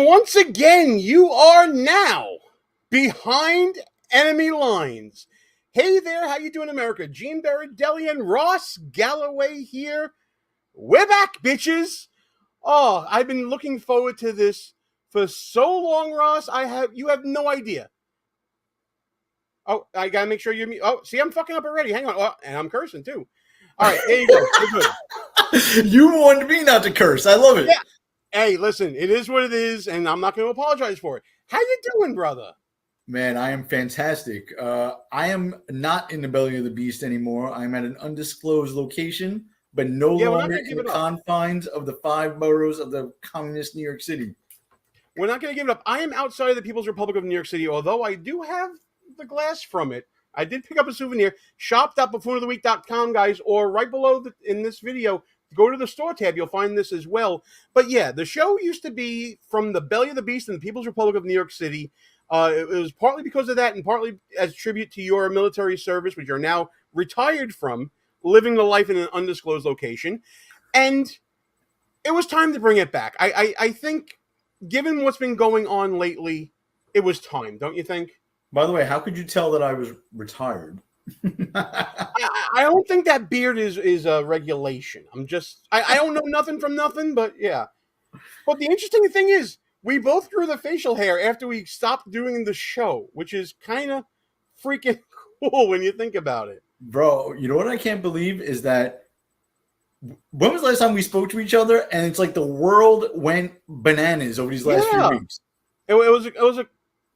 once again, you are now behind enemy lines. Hey there, how you doing, America? Gene Baradelli and Ross Galloway here. We're back, bitches. Oh, I've been looking forward to this for so long, Ross. You have no idea. Oh, I gotta make sure you're me. Oh, see, I'm fucking up already. Hang on. Oh, and I'm cursing too. All right, there you go. You're good. You wanted me not to curse. I love it. Yeah. Hey, listen, it is what it is, and I'm not going to apologize for it. How you doing, brother? Man, I am fantastic. I am not in the belly of the beast anymore. I'm at an undisclosed location, but no longer in the confines of the 5 boroughs of the communist New York City. We're not going to give it up. I am outside of the People's Republic of New York City, although I do have the glass from it. I did pick up a souvenir. Shop.buffoonoftheweek.com, guys, or right below in this video, go to the store tab. You'll find this as well. But yeah, the show used to be from the belly of the beast in the People's Republic of New York City. It was partly because of that and partly as tribute to your military service, which you're now retired from, living the life in an undisclosed location. And it was time to bring it back. I think, given what's been going on lately, it was time, don't you think? By the way, how could you tell that I was retired? I don't think that beard is a regulation. I don't know nothing from nothing, but yeah. But the interesting thing is, we both grew the facial hair after we stopped doing the show, which is kind of freaking cool when you think about it. Bro, you know what I can't believe is that when was the last time we spoke to each other? And it's like the world went bananas over these last few weeks. It was a.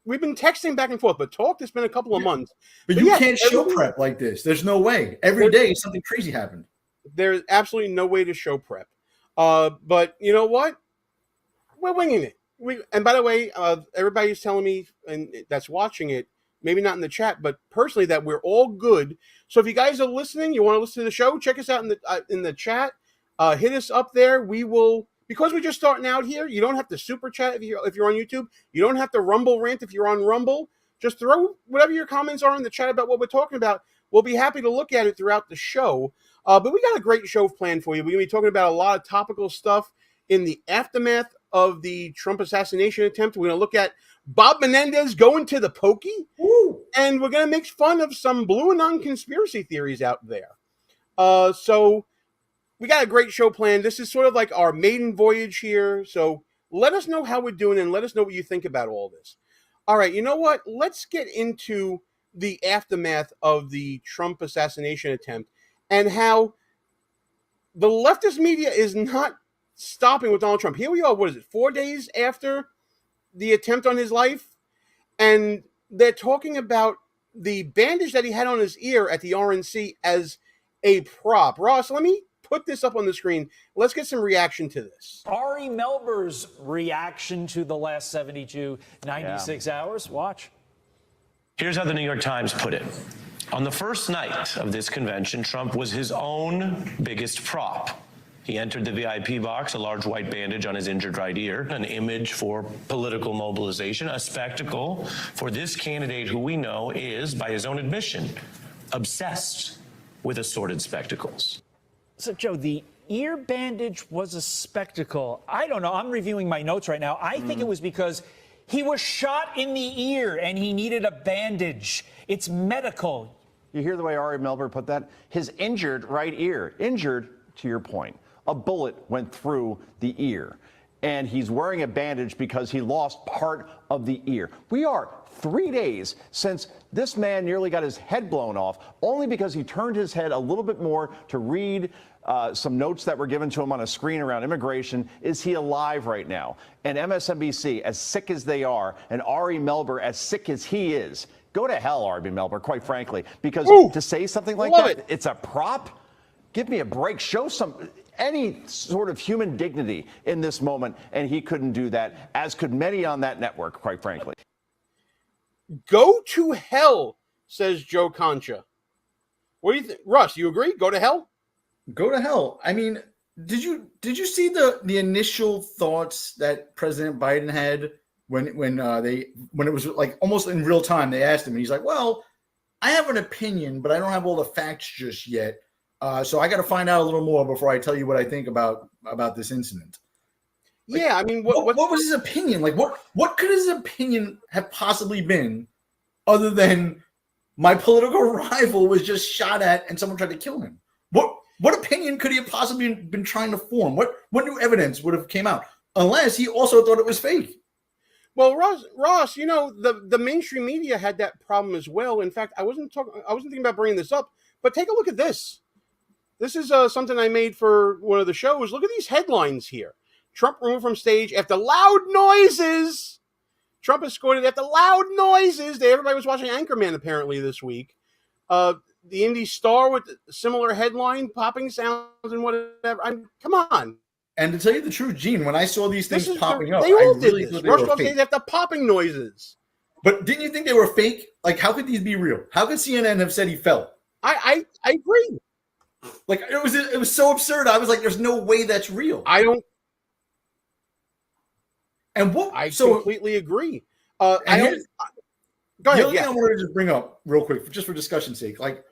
We've been texting back and forth, but it's been a couple of months. But you can't show prep like this. There's no way. Every day something crazy happened. There's absolutely no way to show prep. But you know what? We're winging it. And by the way, everybody's telling me, and that's watching it, maybe not in the chat, but personally, that we're all good. So if you guys are listening, you want to listen to the show, check us out in the chat. Hit us up there. We will. Because we're just starting out here, you don't have to super chat if you're on YouTube. You don't have to Rumble rant if you're on Rumble. Just throw whatever your comments are in the chat about what we're talking about. We'll be happy to look at it throughout the show. But we got a great show planned for you. We're going to be talking about a lot of topical stuff in the aftermath of the Trump assassination attempt. We're going to look at Bob Menendez going to the pokey. Woo. And we're going to make fun of some blue anon conspiracy theories out there. So we got a great show planned. This is sort of like our maiden voyage here. So let us know how we're doing and let us know what you think about all this. All right, you know what? Let's get into the aftermath of the Trump assassination attempt and how the leftist media is not stopping with Donald Trump. Here we are, 4 days after the attempt on his life? And they're talking about the bandage that he had on his ear at the RNC as a prop. Ross, let me put this up on the screen. Let's get some reaction to this. Ari Melber's reaction to the last 72, 96 hours. Watch. Here's how the New York Times put it. On the first night of this convention, Trump was his own biggest prop. He entered the VIP box, a large white bandage on his injured right ear, an image for political mobilization, a spectacle for this candidate who we know is, by his own admission, obsessed with assorted spectacles. So, Joe, the ear bandage was a spectacle. I don't know. I'm reviewing my notes right now. I think it was because he was shot in the ear and he needed a bandage. It's medical. You hear the way Ari Melber put that? His injured right ear. Injured, to your point. A bullet went through the ear. And he's wearing a bandage because he lost part of the ear. We are 3 days since this man nearly got his head blown off, only because he turned his head a little bit more to read some notes that were given to him on a screen around immigration. Is he alive right now? And MSNBC, as sick as they are, and Ari Melber, as sick as he is, go to hell, Ari Melber, quite frankly, because to say something like that, it's a prop? Give me a break. Show any sort of human dignity in this moment, and he couldn't do that, as could many on that network, quite frankly. Go to hell, says Joe Concha. What do you think? Russ, you agree? Go to hell? Go to hell. I mean, did you see the initial thoughts that President Biden had when it was like almost in real time? They asked him, and he's like, "Well, I have an opinion, but I don't have all the facts just yet. So I got to find out a little more before I tell you what I think about this incident." Yeah, I mean, what was his opinion? Like, what could his opinion have possibly been other than my political rival was just shot at and someone tried to kill him? What opinion could he have possibly been trying to form? What new evidence would have came out? Unless he also thought it was fake. Well, Ross, you know, the mainstream media had that problem as well. In fact, I wasn't thinking about bringing this up, but take a look at this. This is something I made for one of the shows. Look at these headlines here. Trump removed from stage after loud noises. Trump escorted after loud noises. Everybody was watching Anchorman apparently this week. The indie star with similar headline, popping sounds and whatever. Come on. And to tell you the truth, Gene, when I saw these things popping up, they all I really did this. thought they Rushed were off fake. stage after popping noises. But didn't you think they were fake? Like, how could these be real? How could CNN have said he fell? I agree. Like, it was so absurd. I was like, there's no way that's real. I don't. And what? I so completely agree. and I don't. here's- Go the ahead. other Yeah. thing I wanted to just bring up real quick, just for discussion's sake, like,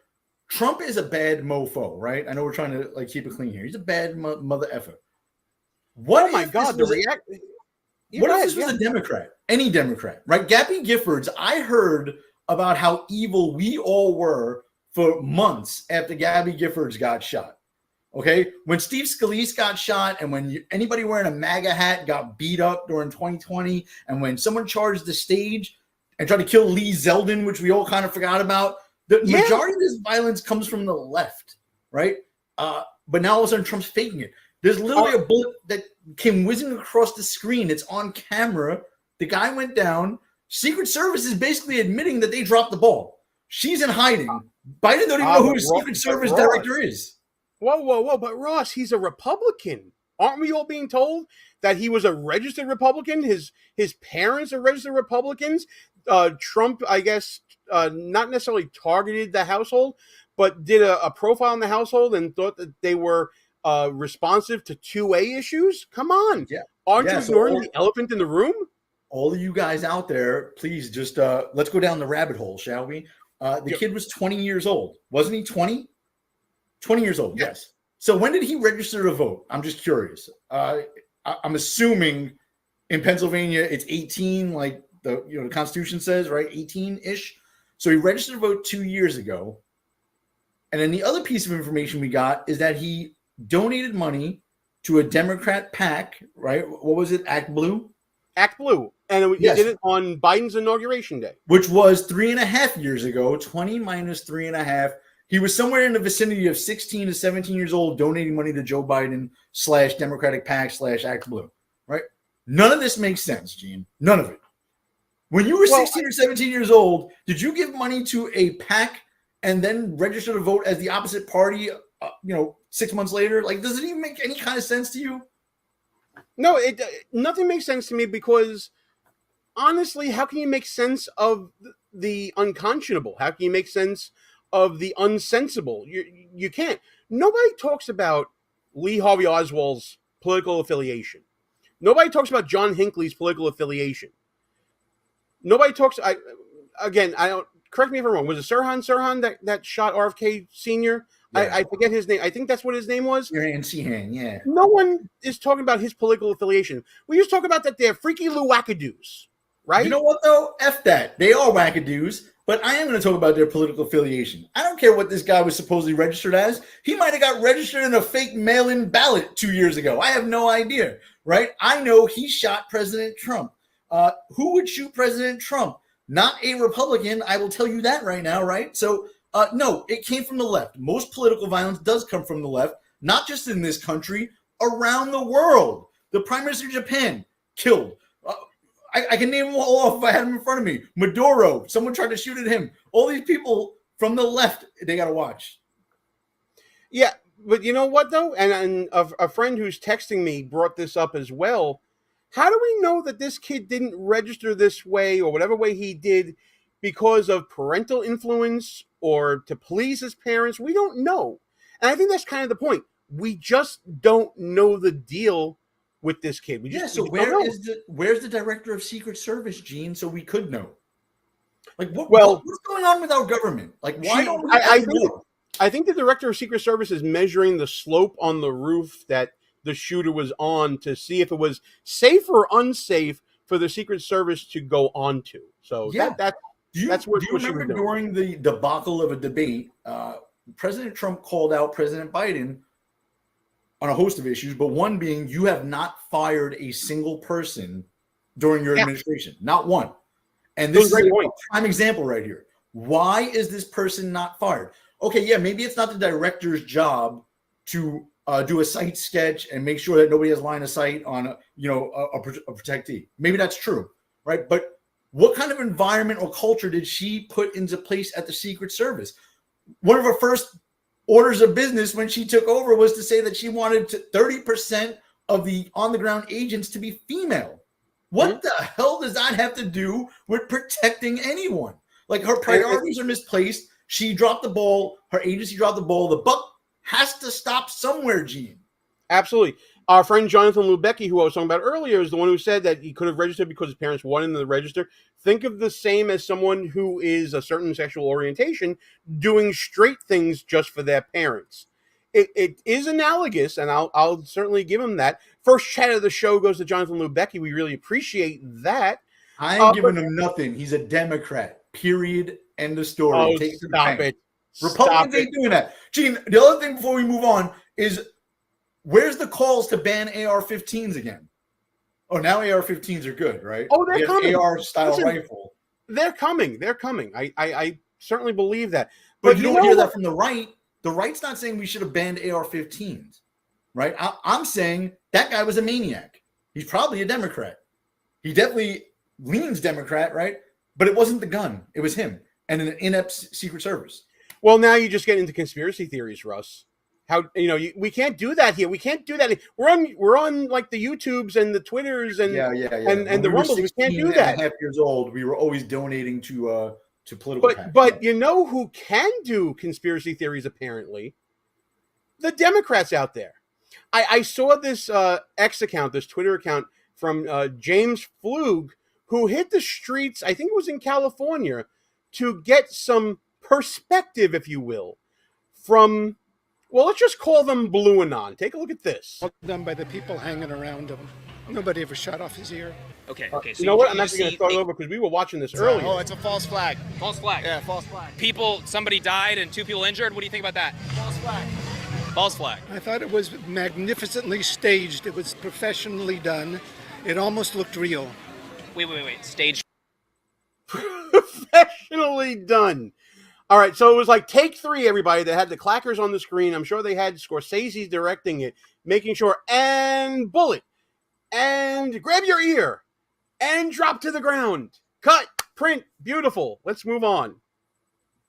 Trump is a bad mofo, right? I know we're trying to like keep it clean here. He's a bad mother effer. What? Oh my if God! this The was react. What if this was a Democrat? Any Democrat, right? Gabby Giffords, I heard about how evil we all were for months after Gabby Giffords got shot. Okay? When Steve Scalise got shot and when anybody wearing a MAGA hat got beat up during 2020 and when someone charged the stage and tried to kill Lee Zeldin, which we all kind of forgot about, the majority of this violence comes from the left, right? But now all of a sudden Trump's faking it. There's literally a bullet that came whizzing across the screen. It's on camera. The guy went down. Secret Service is basically admitting that they dropped the ball. She's in hiding. Biden don't even know who his Secret Service director is. Whoa. But Ross, he's a Republican. Aren't we all being told that he was a registered Republican? His parents are registered Republicans. Trump, I guess, not necessarily targeted the household, but did a profile in the household and thought that they were responsive to 2A issues. Come on. Yeah. Aren't you ignoring the elephant in the room? All of you guys out there, please just let's go down the rabbit hole, shall we? The kid was 20 years old. Wasn't he 20? 20 years old, yes. So when did he register to vote? I'm just curious. I'm assuming in Pennsylvania it's 18, like the Constitution says, right? 18-ish. So he registered to vote 2 years ago. And then the other piece of information we got is that he donated money to a Democrat PAC, right? What was it? Act Blue? Act Blue. And he did it on Biden's inauguration day. Which was 3.5 years ago, 20 minus 3.5. He was somewhere in the vicinity of 16 to 17 years old donating money to Joe Biden / Democratic PAC / Act Blue, right? None of this makes sense, Gene. None of it. When you were 16 or 17 years old, did you give money to a PAC and then register to vote as the opposite party, 6 months later? Like, does it even make any kind of sense to you? No, nothing makes sense to me because, honestly, how can you make sense of the unconscionable? How can you make sense of the unsensible? You can't. Nobody talks about Lee Harvey Oswald's political affiliation. Nobody talks about John Hinckley's political affiliation. Nobody talks. I don't. Correct me if I'm wrong. Was it Sirhan that shot RFK Sr.? Yeah. I forget his name. I think that's what his name was. Sirhan, yeah. No one is talking about his political affiliation. We just talk about that they're freaky Lou wackadoos, right? You know what, though? F that. They are wackadoos, but I am going to talk about their political affiliation. I don't care what this guy was supposedly registered as. He might have got registered in a fake mail-in ballot 2 years ago. I have no idea, right? I know he shot President Trump. Who would shoot President Trump? Not a Republican. I will tell you that right now, right? So, no, it came from the left. Most political violence does come from the left, not just in this country, around the world. The Prime Minister of Japan killed. I can name them all off if I had them in front of me. Maduro, someone tried to shoot at him. All these people from the left, they got to watch. Yeah, but you know what, though? And a friend who's texting me brought this up as well. How do we know that this kid didn't register this way or whatever way he did because of parental influence or to please his parents? We don't know. And I think that's kind of the point. We just don't know the deal with this kid. So where's the director of Secret Service, Gene, so we could know? Like, what's going on with our government? Like, why don't we know? I think the director of Secret Service is measuring the slope on the roof that the shooter was on to see if it was safe or unsafe for the Secret Service to go on to. So Yeah. that's what do you what she was remember doing. during the debacle of a debate, President Trump called out President Biden on a host of issues, but one being you have not fired a single person during your administration, not one. And this is a prime example right here. Why is this person not fired? Okay, yeah, maybe it's not the director's job to do a site sketch and make sure that nobody has line of sight on a protectee. Maybe that's true, right? But what kind of environment or culture did she put into place at the Secret Service? One of her first orders of business when she took over was to say that she wanted 30% of the on-the-ground agents to be female. What the hell does that have to do with protecting anyone? Like, her priorities are misplaced. She dropped the ball. Her agency dropped the ball. The buck has to stop somewhere, Gene. Absolutely. Our friend Jonathan Lubecki, who I was talking about earlier, is the one who said that he could have registered because his parents wanted him to register. Think of the same as someone who is a certain sexual orientation doing straight things just for their parents. It is analogous, and I'll certainly give him that. First chat of the show goes to Jonathan Lubecki. We really appreciate that. I ain't giving him nothing. He's a Democrat. Period. End of story. Oh, Take stop it. Republicans ain't doing that. Gene, the other thing before we move on is, where's the calls to ban AR-15s again? Oh, now AR-15s are good, right? Oh, they're coming. AR-style rifle. They're coming. They're coming. I certainly believe that. But you don't hear that from the right. The right's not saying we should have banned AR-15s, right? I'm saying that guy was a maniac. He's probably a Democrat. He definitely leans Democrat, right? But it wasn't the gun. It was him and an inept Secret Service. Well, now you just get into conspiracy theories, Russ. How we can't do that here. We can't do that. We're on like the YouTubes and the Twitters and and the Rumbles. We can't do that. 16.5 years old, we were always donating to political. But you know who can do conspiracy theories? Apparently, the Democrats out there. I saw this X account, this Twitter account from James Flug, who hit the streets. I think it was in California, to get some perspective, if you will, from. Well, let's just call them Blue Anon. Take a look at this. Done by the people hanging around him. Nobody ever shot off his ear. Okay. So you know what? I'm actually going to start over because we were watching this earlier. Oh, it's a false flag. False flag. Yeah, false flag. Somebody died and 2 people injured. What do you think about that? False flag. False flag. I thought it was magnificently staged. It was professionally done. It almost looked real. Wait. Staged. Professionally done. All right, so it was like take 3, everybody. They had the clackers on the screen. I'm sure they had Scorsese directing it, making sure, and bullet, and grab your ear, and drop to the ground. Cut, print, beautiful. Let's move on.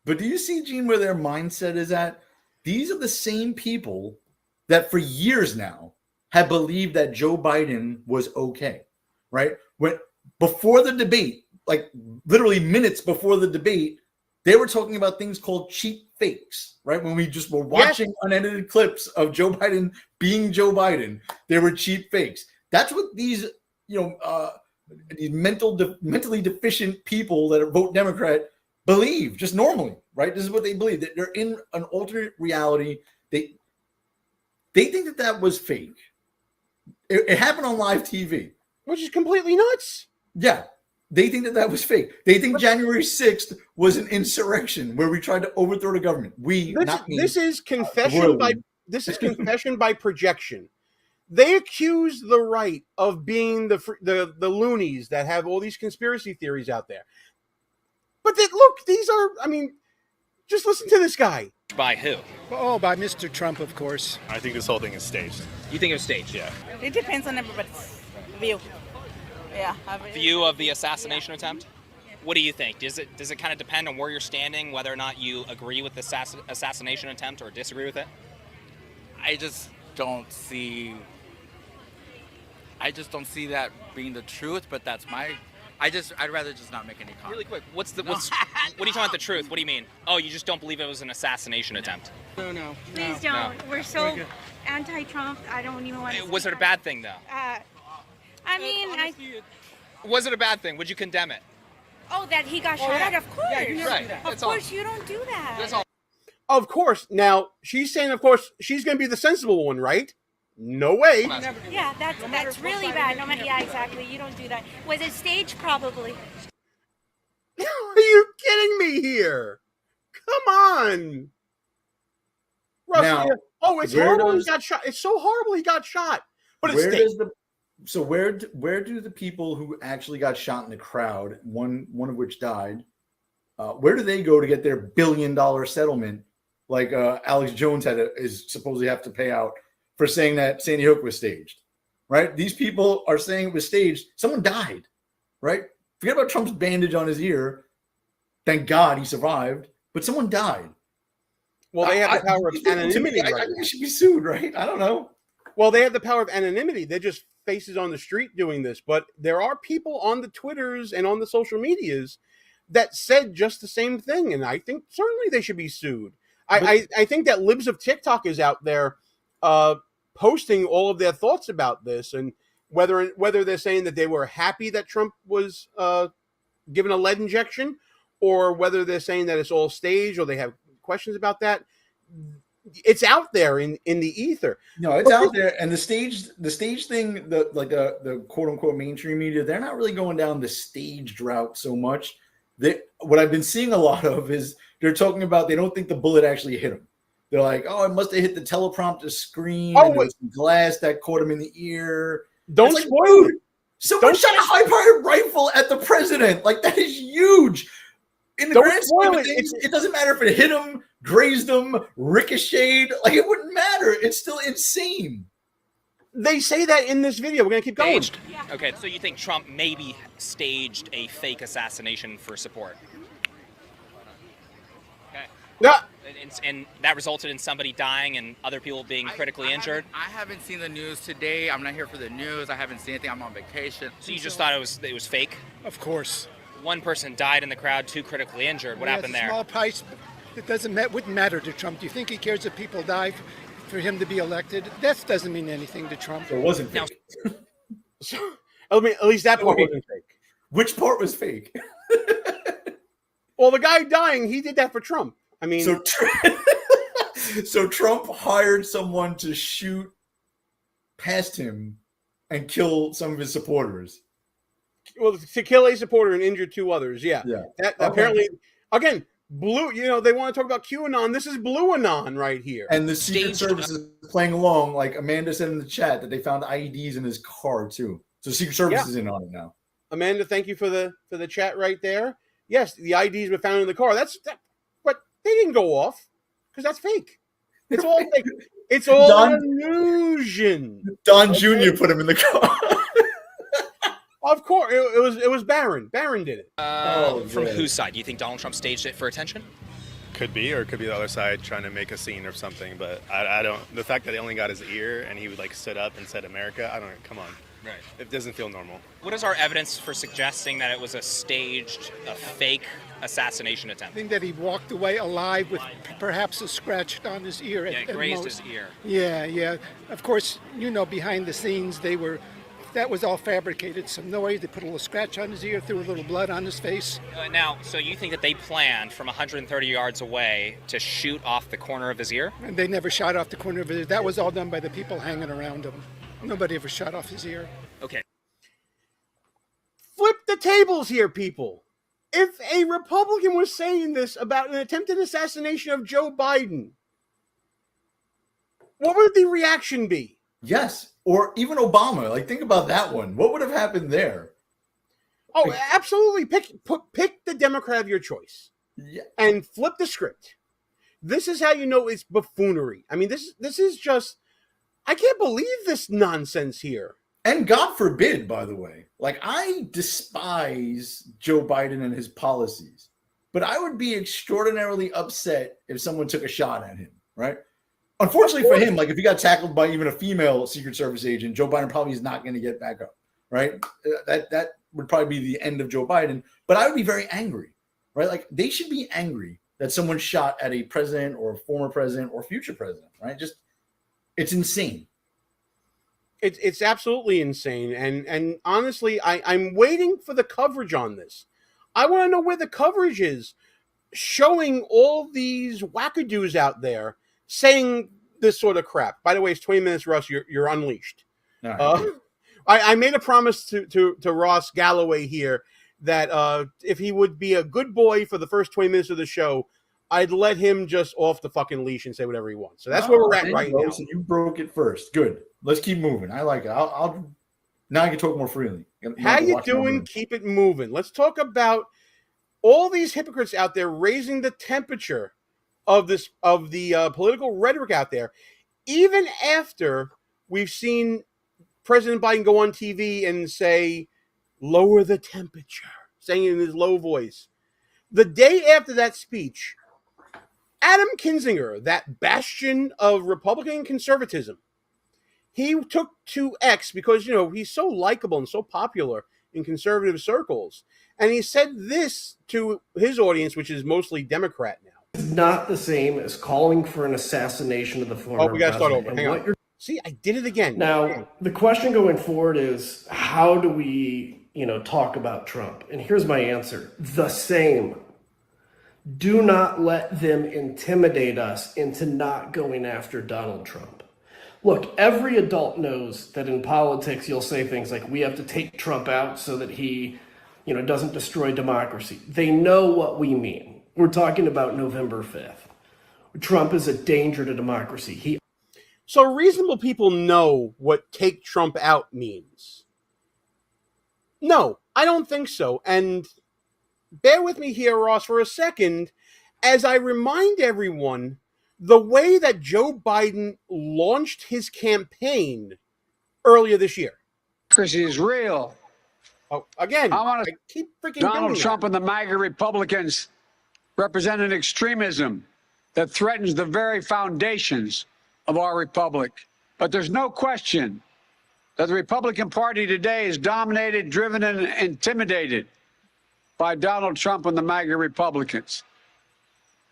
But do you see, Gene, where their mindset is at? These are the same people that for years now have believed that Joe Biden was okay, right? Before the debate, like literally minutes before the debate, they were talking about things called cheap fakes, right? When we just were watching unedited clips of Joe Biden being Joe Biden, they were cheap fakes. That's what these, these mentally deficient people that vote Democrat believe, just normally, right? This is what they believe, that they're in an alternate reality. They think that was fake. It happened on live TV, which is completely nuts. Yeah. They think that was fake. They think January 6th was an insurrection where we tried to overthrow the government. This is confession by projection. They accuse the right of being the loonies that have all these conspiracy theories out there. But these are, just listen to this guy. By who? Oh, by Mr. Trump, of course. I think this whole thing is staged. You think it was staged? Yeah. It depends on everybody's view. Yeah. View of the assassination attempt? What do you think? Does it kind of depend on where you're standing, whether or not you agree with the assassination attempt or disagree with it? I just don't see that being the truth, but that's I'd rather just not make any comment. Really quick, what are you talking about the truth? What do you mean? Oh, you just don't believe it was an assassination attempt? No. Please don't. No. We're so anti-Trump. I don't even want to. Was it a bad thing, though? Was it a bad thing? Would you condemn it? Oh, that he got shot at? Of course. Yeah, you never do that. Of course, you don't do that. That's all. Of course. Now, she's saying, of course, she's going to be the sensible one, right? No way. Yeah, that's really bad. No matter, yeah, exactly. You don't do that. Was it staged? Probably. Are you kidding me here? Come on. Russell, Now, oh, it's where horrible he does- got shot. It's so horrible he got shot. But it's Where staged. does the where do the people who actually got shot in the crowd, one of which died, where do they go to get their $1 billion settlement? Like Alex Jones is supposedly have to pay out for saying that Sandy Hook was staged, right? These people are saying it was staged. Someone died, right? Forget about Trump's bandage on his ear. Thank God he survived, but someone died. Well, they have the power of anonymity. I think they should be sued, right? I don't know. Well, they have the power of anonymity. They're just faces on the street doing this. But there are people on the Twitters and on the social medias that said just the same thing. And I think certainly they should be sued. I think that Libs of TikTok is out there posting all of their thoughts about this, and whether they're saying that they were happy that Trump was given a lead injection, or whether they're saying that it's all staged, or they have questions about that. It's out there in the ether. No, it's out there, and the stage thing, the quote unquote mainstream media, they're not really going down the staged route so much. What I've been seeing a lot of is they're talking about they don't think the bullet actually hit him. They're like, oh, it must have hit the teleprompter screen. Oh, and there was some glass that caught him in the ear. Don't like, spoil it. Someone shot a high-powered rifle at the president. Like, that is huge. In the grand scheme of things, it doesn't matter if it hit him, grazed him, ricocheted. Like, it wouldn't matter. It's still insane. They say that in this video. We're going to keep going. Yeah. Okay, so you think Trump maybe staged a fake assassination for support? Okay. Yeah. And that resulted in somebody dying and other people being critically injured? I haven't seen the news today. I'm not here for the news. I haven't seen anything. I'm on vacation. So you just thought it was fake? Of course. One person died in the crowd, 2 critically injured. What happened there? Small price. It wouldn't matter to Trump. Do you think he cares if people die for him to be elected? That doesn't mean anything to Trump. So it wasn't fake. At least that part wasn't fake. Which part was fake? Well, the guy dying, he did that for Trump. I mean, so Trump hired someone to shoot past him and kill some of his supporters. Well, to kill a supporter and injure 2 others. Yeah. That apparently, again, blue. They want to talk about QAnon. This is Blue Anon right here. And the Secret Service is playing along. Like Amanda said in the chat that they found IEDs in his car too. So Secret Service is in on it now. Amanda, thank you for the chat right there. Yes, the IEDs were found in the car. But they didn't go off because that's fake. It's all fake. It's all an illusion. Don Jr. put him in the car. Of course, it was Barron. Barron did it. From whose side? Do you think Donald Trump staged it for attention? Could be, or it could be the other side trying to make a scene or something. But I don't. The fact that they only got his ear and he would stood up and said America. I don't. Come on. Right. It doesn't feel normal. What is our evidence for suggesting that it was a fake assassination attempt? I think that he walked away alive with perhaps a scratch on his ear. Yeah, it grazed his ear. Yeah. Of course, behind the scenes, that was all fabricated. Some noise. They put a little scratch on his ear, threw a little blood on his face. Now, so you think that they planned from 130 yards away to shoot off the corner of his ear? And they never shot off the corner of his ear. That was all done by the people hanging around him. Nobody ever shot off his ear. Okay. Flip the tables here, people. If a Republican was saying this about an attempted assassination of Joe Biden, what would the reaction be? Yes. Or even Obama. Think about that one. What would have happened there? Oh, absolutely. Pick the Democrat of your choice. Yeah. And flip the script. This is how you know it's buffoonery. I mean, this is just, I can't believe this nonsense here. And God forbid, by the way, I despise Joe Biden and his policies, but I would be extraordinarily upset if someone took a shot at him, right? Unfortunately for him, if he got tackled by even a female Secret Service agent, Joe Biden probably is not going to get back up, right? That would probably be the end of Joe Biden, but I would be very angry, right? They should be angry that someone shot at a president or a former president or future president, right? It's insane. It's absolutely insane. And honestly, I'm waiting for the coverage on this. I want to know where the coverage is, showing all these wackadoos out there saying this sort of crap. By the way, it's 20 minutes, Russ. You're unleashed. All right. I made a promise to Ross Galloway here that if he would be a good boy for the first 20 minutes of the show, I'd let him just off the fucking leash and say whatever he wants. So that's where we're at right now. So you broke it first. Good. Let's keep moving. I like it. I'll now I can talk more freely. How you doing? Keep it moving. Let's talk about all these hypocrites out there raising the temperature of the political rhetoric out there, even after we've seen President Biden go on TV and say, lower the temperature, saying it in his low voice. The day after that speech, Adam Kinzinger, that bastion of Republican conservatism, he took to X because, he's so likable and so popular in conservative circles. And he said this to his audience, which is mostly Democrat now. It's not the same as calling for an assassination of the former we got to start over. president. Hang on. See, I did it again. Now, the question going forward is, how do we, talk about Trump? And here's my answer. The same. Do not let them intimidate us into not going after Donald Trump. Look, every adult knows that in politics, you'll say things like, we have to take Trump out so that he, doesn't destroy democracy. They know what we mean. We're talking about November 5th. Trump is a danger to democracy. So reasonable people know what take Trump out means. No, I don't think so. And bear with me here, Ross, for a second, as I remind everyone the way that Joe Biden launched his campaign earlier this year. Democracy is real. Oh, again, I keep freaking Donald Trump and the MAGA Republicans represent an extremism that threatens the very foundations of our republic. But there's no question that the Republican Party today is dominated, driven, and intimidated by Donald Trump and the MAGA Republicans.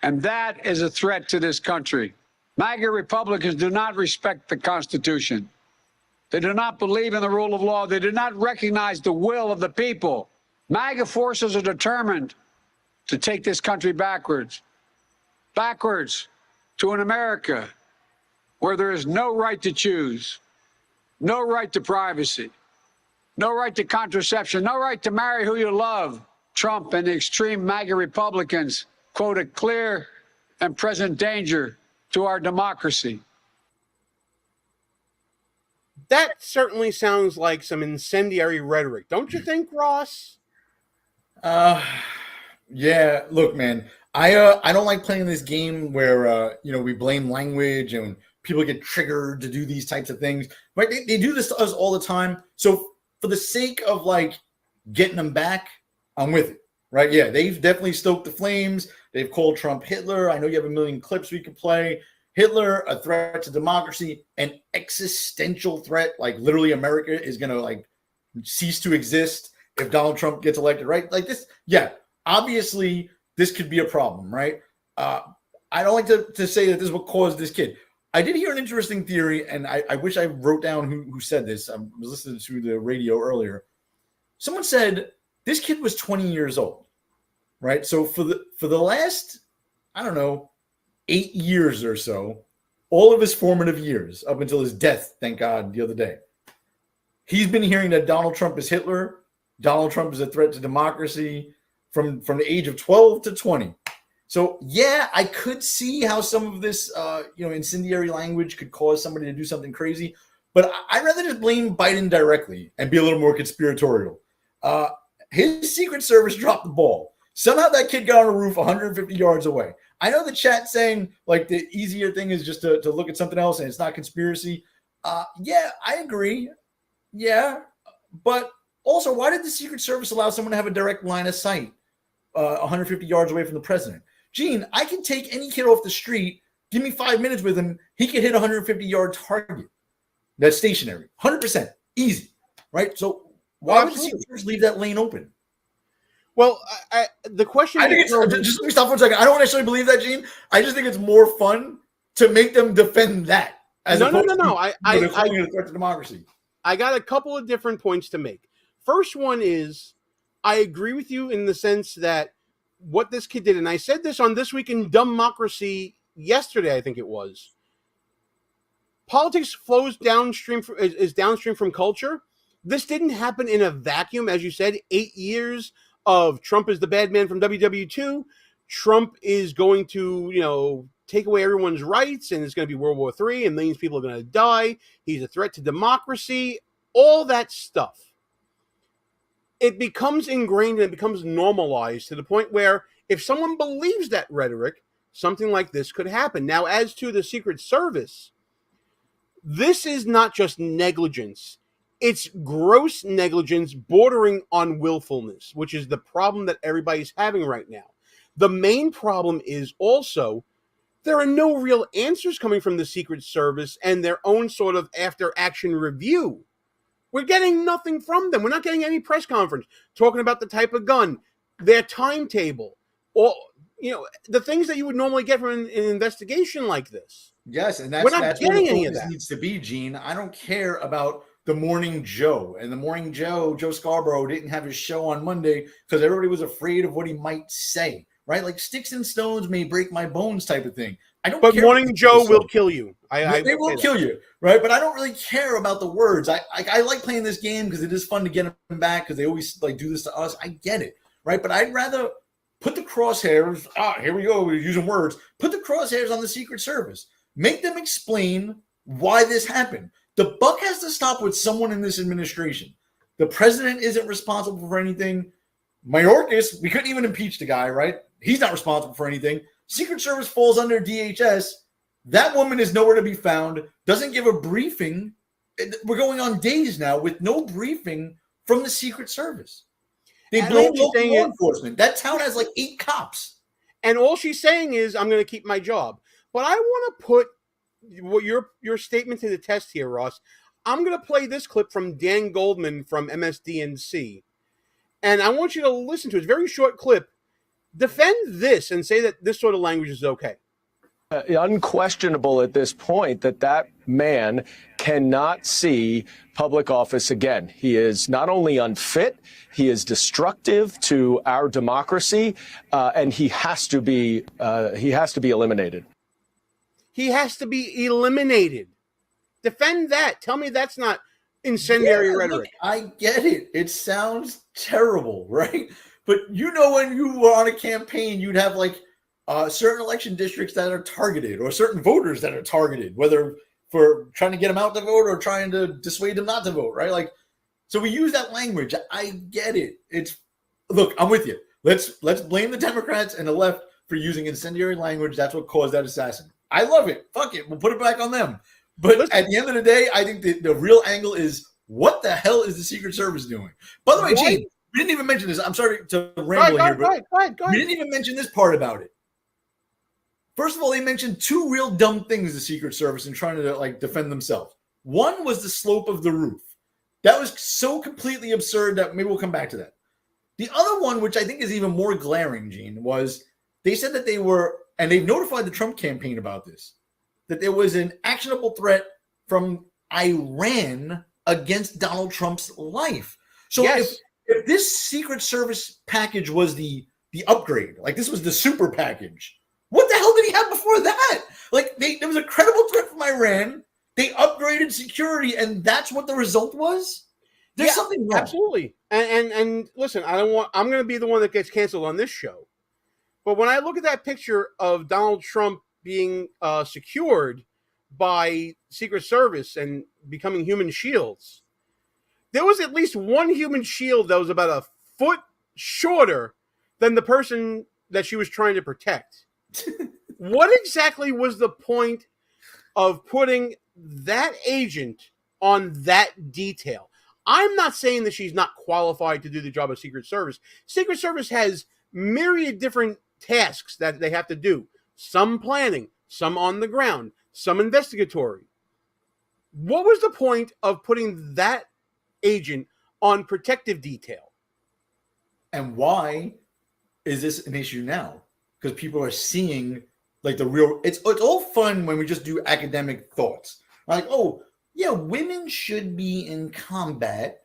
And that is a threat to this country. MAGA Republicans do not respect the Constitution. They do not believe in the rule of law. They do not recognize the will of the people. MAGA forces are determined to take this country backwards to an America where there is no right to choose, no right to privacy, no right to contraception, no right to marry who you love. Trump and the extreme MAGA Republicans quote a clear and present danger to our democracy. That certainly sounds like some incendiary rhetoric. Don't you think, Ross? Yeah, look, man, I don't like playing this game where, we blame language and people get triggered to do these types of things. Right? They do this to us all the time. So for the sake of, getting them back, I'm with it. Right? Yeah, they've definitely stoked the flames. They've called Trump Hitler. I know you have a million clips we could play. Hitler, a threat to democracy, an existential threat. Literally America is going to, cease to exist if Donald Trump gets elected, right? This, yeah, obviously this could be a problem, right? I don't like to say that this is what caused this kid. I did hear an interesting theory, and I wish I wrote down who said this. I was listening to the radio earlier. Someone said this kid was 20 years old, right? So for the last, 8 years or so, all of his formative years up until his death, thank God, the other day, he's been hearing that Donald Trump is Hitler. Donald Trump is a threat to democracy from the age of 12 to 20. So, yeah, I could see how some of this, incendiary language could cause somebody to do something crazy. But I'd rather just blame Biden directly and be a little more conspiratorial. His Secret Service dropped the ball. Somehow that kid got on a roof 150 yards away. I know the chat saying, the easier thing is just to look at something else and it's not conspiracy. Yeah, I agree. Yeah. But also, why did the Secret Service allow someone to have a direct line of sight 150 yards away from the president? Gene, I can take any kid off the street, give me 5 minutes with him, he can hit a 150-yard target. That's stationary. 100%. Easy. Right? So why would the Secret Service leave that lane open? Well, the question... I think just let me stop for a second. I don't necessarily believe that, Gene. I just think it's more fun to make them defend that. No. I calling it a threat to democracy. I got a couple of different points to make. First one is, I agree with you in the sense that what this kid did, and I said this on This Week in Dumbocracy yesterday, I think it was. politics flows downstream, is downstream from culture. This didn't happen in a vacuum, as you said. 8 years of Trump is the bad man from WW2. Trump is going to, take away everyone's rights, and it's going to be World War III, and millions of people are going to die. He's a threat to democracy. All that stuff. It becomes ingrained and it becomes normalized to the point where if someone believes that rhetoric, something like this could happen. Now, as to the Secret Service, this is not just negligence. It's gross negligence bordering on willfulness, which is the problem that everybody's having right now. The main problem is also there are no real answers coming from the Secret Service and their own sort of after-action review. We're getting nothing from them. We're not getting any press conference talking about the type of gun, their timetable, or the things that you would normally get from an investigation like this. Yes, and we're not getting any of that. that. Needs to be, Gene. I don't care about the Morning Joe, and the Morning Joe Scarborough didn't have his show on Monday because everybody was afraid of what he might say. Right, like sticks and stones may break my bones, type of thing. I don't. But care Morning Joe will kill you. They will kill you, right? But I don't really care about the words. I like playing this game because it is fun to get them back because they always do this to us. I get it, right? But I'd rather put the crosshairs. Here we go. We're using words. Put the crosshairs on the Secret Service. Make them explain why this happened. The buck has to stop with someone in this administration. The president isn't responsible for anything. Mayorkas, we couldn't even impeach the guy, right? He's not responsible for anything. Secret Service falls under DHS. That woman is nowhere to be found, doesn't give a briefing. We're going on days now with no briefing from the Secret Service. They blame local law enforcement. That town has 8 cops. And all she's saying is, I'm going to keep my job. But I want to put your statement to the test here, Ross. I'm going to play this clip from Dan Goldman from MSDNC. And I want you to listen to it. It's a very short clip. Defend this and say that this sort of language is okay. Unquestionable at this point that man cannot see public office again. He is not only unfit, he is destructive to our democracy, and he has to be eliminated. He has to be eliminated. Defend that. Tell me that's not incendiary rhetoric. I get it. It sounds terrible, right? But when you were on a campaign, you'd have certain election districts that are targeted or certain voters that are targeted, whether for trying to get them out to vote or trying to dissuade them not to vote, right? So we use that language. I get it. Look, I'm with you. Let's blame the Democrats and the left for using incendiary language. That's what caused that assassin. I love it. Fuck it. We'll put it back on them. But at the end of the day, I think the real angle is what the hell is the Secret Service doing? By the way, Gene, we didn't even mention this. I'm sorry to ramble here, but go ahead. We didn't even mention this part about it. First of all, they mentioned 2 real dumb things, the Secret Service, in trying to defend themselves. One was the slope of the roof. That was so completely absurd that maybe we'll come back to that. The other one, which I think is even more glaring, Gene, was they said that and they've notified the Trump campaign about this, that there was an actionable threat from Iran against Donald Trump's life. So if this Secret Service package was the upgrade, this was the super package, what the hell did he have before that? There was a credible threat from Iran. They upgraded security, and that's what the result was? There's something wrong. Absolutely. And listen, I'm going to be the one that gets canceled on this show. But when I look at that picture of Donald Trump being secured by Secret Service and becoming human shields, there was at least one human shield that was about a foot shorter than the person that she was trying to protect. What exactly was the point of putting that agent on that detail? I'm not saying that she's not qualified to do the job of Secret Service. Secret Service has myriad different tasks that they have to do. Some planning, some on the ground, some investigatory. What was the point of putting that agent on protective detail? And why is this an issue now? Because people are seeing the real. It's all fun when we just do academic thoughts. Women should be in combat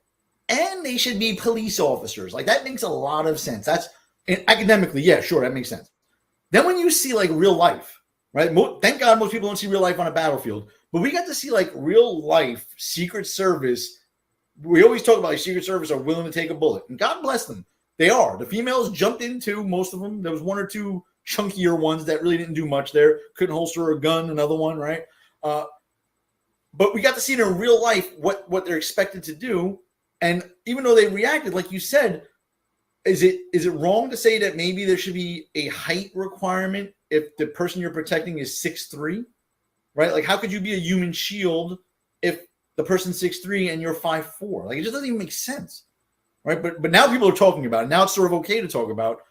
and they should be police officers. That makes a lot of sense. That's academically, yeah, sure, that makes sense. Then when you see real life, right? Thank God most people don't see real life on a battlefield. but we got to see like real life Secret Service. We always talk about like Secret Service are willing to take a bullet, and God bless them. They are. The females jumped into most of them. There was one or two chunkier ones that really didn't do much there. Couldn't holster a gun, another one, right? But we got to see it in real life what they're expected to do. And even though they reacted, like you said, is it wrong to say that maybe there should be a height requirement if the person you're protecting is 6'3", right? Like, how could you be a human shield if the person's 6'3" and you're 5'4"? Like, it just doesn't even make sense, right? But now people are talking about it. Now it's sort of okay to talk about.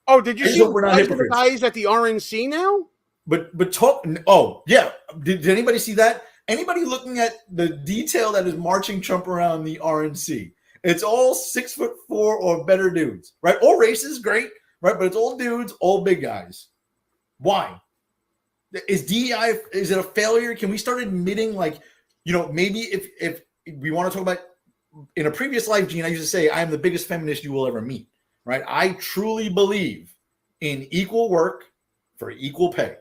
Oh, did you see the guys at the RNC now? But talk. Oh, yeah. Did anybody see that? Anybody looking at the detail that is marching Trump around the RNC? It's all 6'4" or better dudes, right? All races, great, right? But it's all dudes, all big guys. Why? Is DEI, is it a failure? Can we start admitting, like, maybe if we want to talk about, in a previous life, Gene, I used to say, I am the biggest feminist you will ever meet, right? I truly believe in equal work for equal pay.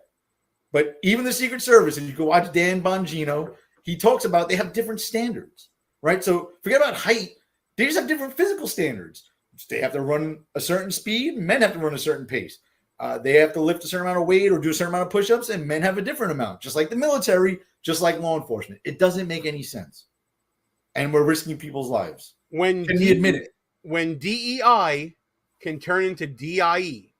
But even the Secret Service, and you can watch Dan Bongino, he talks about they have different standards, right? So forget about height. They just have different physical standards. They have to run a certain speed. Men have to run a certain pace. They have to lift a certain amount of weight or do a certain amount of push-ups, and men have a different amount, just like the military, just like law enforcement. It doesn't make any sense. And we're risking people's lives. Can we admit it? When DEI can turn into DIE,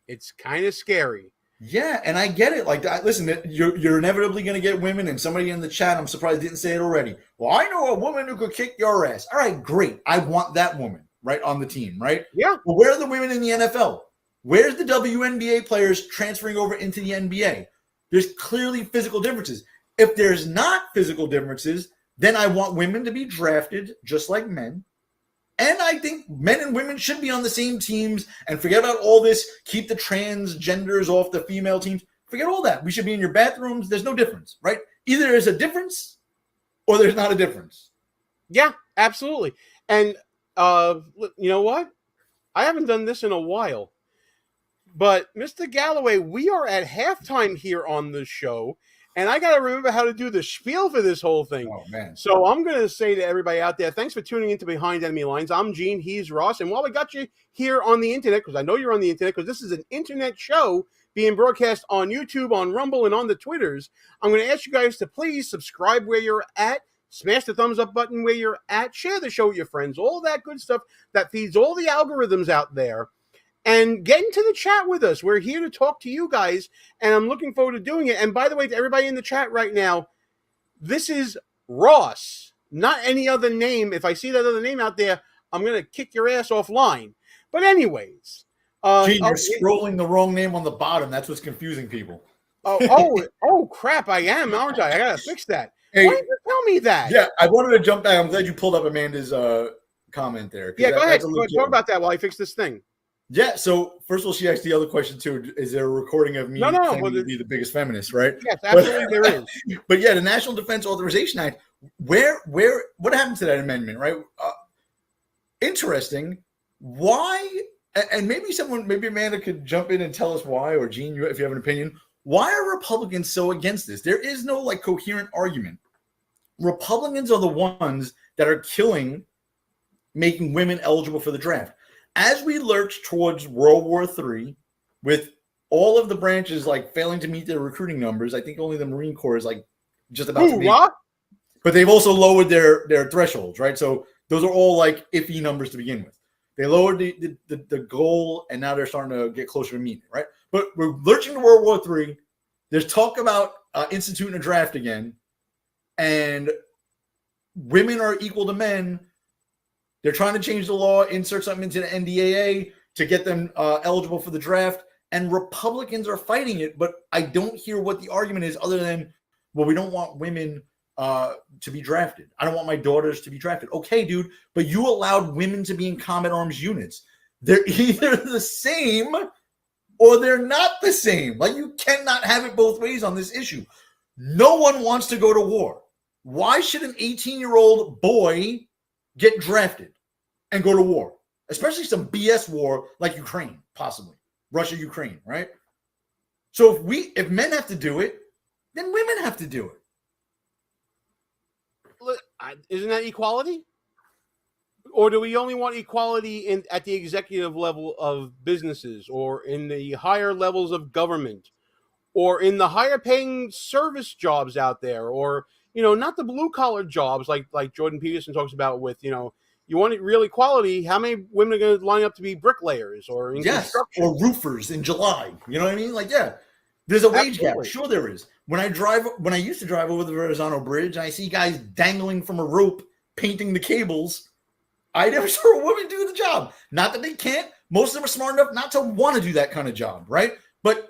it's kind of scary. Yeah, and I get it. Like, listen, you're inevitably going to get women, and somebody in the chat, I'm surprised didn't say it already. Well, I know a woman who could kick your ass. All right, great. I want that woman, right, on the team, right? Yeah. Well, where are the women in the NFL? Where's the WNBA players transferring over into the NBA? There's clearly physical differences. If there's not physical differences, then I want women to be drafted just like men. And I think men and women should be on the same teams, and forget about all this. Keep the transgenders off the female teams. Forget all that. We should be in your bathrooms. There's no difference, right? Either there's a difference or there's not a difference. Yeah, absolutely. And you know what? I haven't done this in a while. But Mr. Galloway, we are at halftime here on the show. And I got to remember how to do the spiel for this whole thing. Oh, man. So I'm going to say to everybody out there, thanks for tuning into Behind Enemy Lines. I'm Gene. He's Ross. And while we got you here on the internet, because I know you're on the internet, because this is an internet show being broadcast on YouTube, on Rumble, and on the Twitters, I'm going to ask you guys to please subscribe where you're at, smash the thumbs up button where you're at, share the show with your friends, all that good stuff that feeds all the algorithms out there. And get into the chat with us. We're here to talk to you guys, and I'm looking forward to doing it. And by the way, to everybody in the chat right now, this is Ross, not any other name. If I see that other name out there, I'm going to kick your ass offline. But anyways. Gene, you're scrolling the wrong name on the bottom. That's what's confusing people. Oh, crap, I am, aren't I? I got to fix that. Hey, why didn't you tell me that? Yeah, I wanted to jump back. I'm glad you pulled up Amanda's comment there. Yeah, go ahead. Talk about that while I fix this thing. Yeah, so first of all, she asked the other question too. Is there a recording of me claiming to be the biggest feminist, right? Yes, absolutely there is. But yeah, the National Defense Authorization Act, what happened to that amendment, right? Interesting. Why, and maybe Amanda could jump in and tell us why, or Gene, if you have an opinion, why are Republicans so against this? There is no coherent argument. Republicans are the ones that are making women eligible for the draft. As we lurch towards World War III, with all of the branches failing to meet their recruiting numbers, I think only the Marine Corps is just about to meet. But they've also lowered their thresholds, right? So those are all iffy numbers to begin with. They lowered the goal, and now they're starting to get closer to meeting it, right? But we're lurching to World War III. There's talk about instituting a draft again, and women are equal to men. They're trying to change the law, insert something into the NDAA to get them eligible for the draft. And Republicans are fighting it, but I don't hear what the argument is other than, well, we don't want women to be drafted. I don't want my daughters to be drafted. Okay, dude, but you allowed women to be in combat arms units. They're either the same or they're not the same. You cannot have it both ways on this issue. No one wants to go to war. Why should an 18-year-old boy get drafted and go to war, especially some BS war like Ukraine, possibly Russia, Ukraine, right? So if men have to do it, then women have to do it. Isn't that equality? Or do we only want equality at the executive level of businesses, or in the higher levels of government, or in the higher paying service jobs out there, or not the blue collar jobs like Jordan Peterson talks about with you want real equality? How many women are going to line up to be bricklayers or in construction or roofers in July? You know what I mean? Like, yeah, there's a wage gap. Sure, there is. When I used to drive over the Verrazano Bridge, and I see guys dangling from a rope painting the cables, I never saw a woman do the job. Not that they can't. Most of them are smart enough not to want to do that kind of job, right? But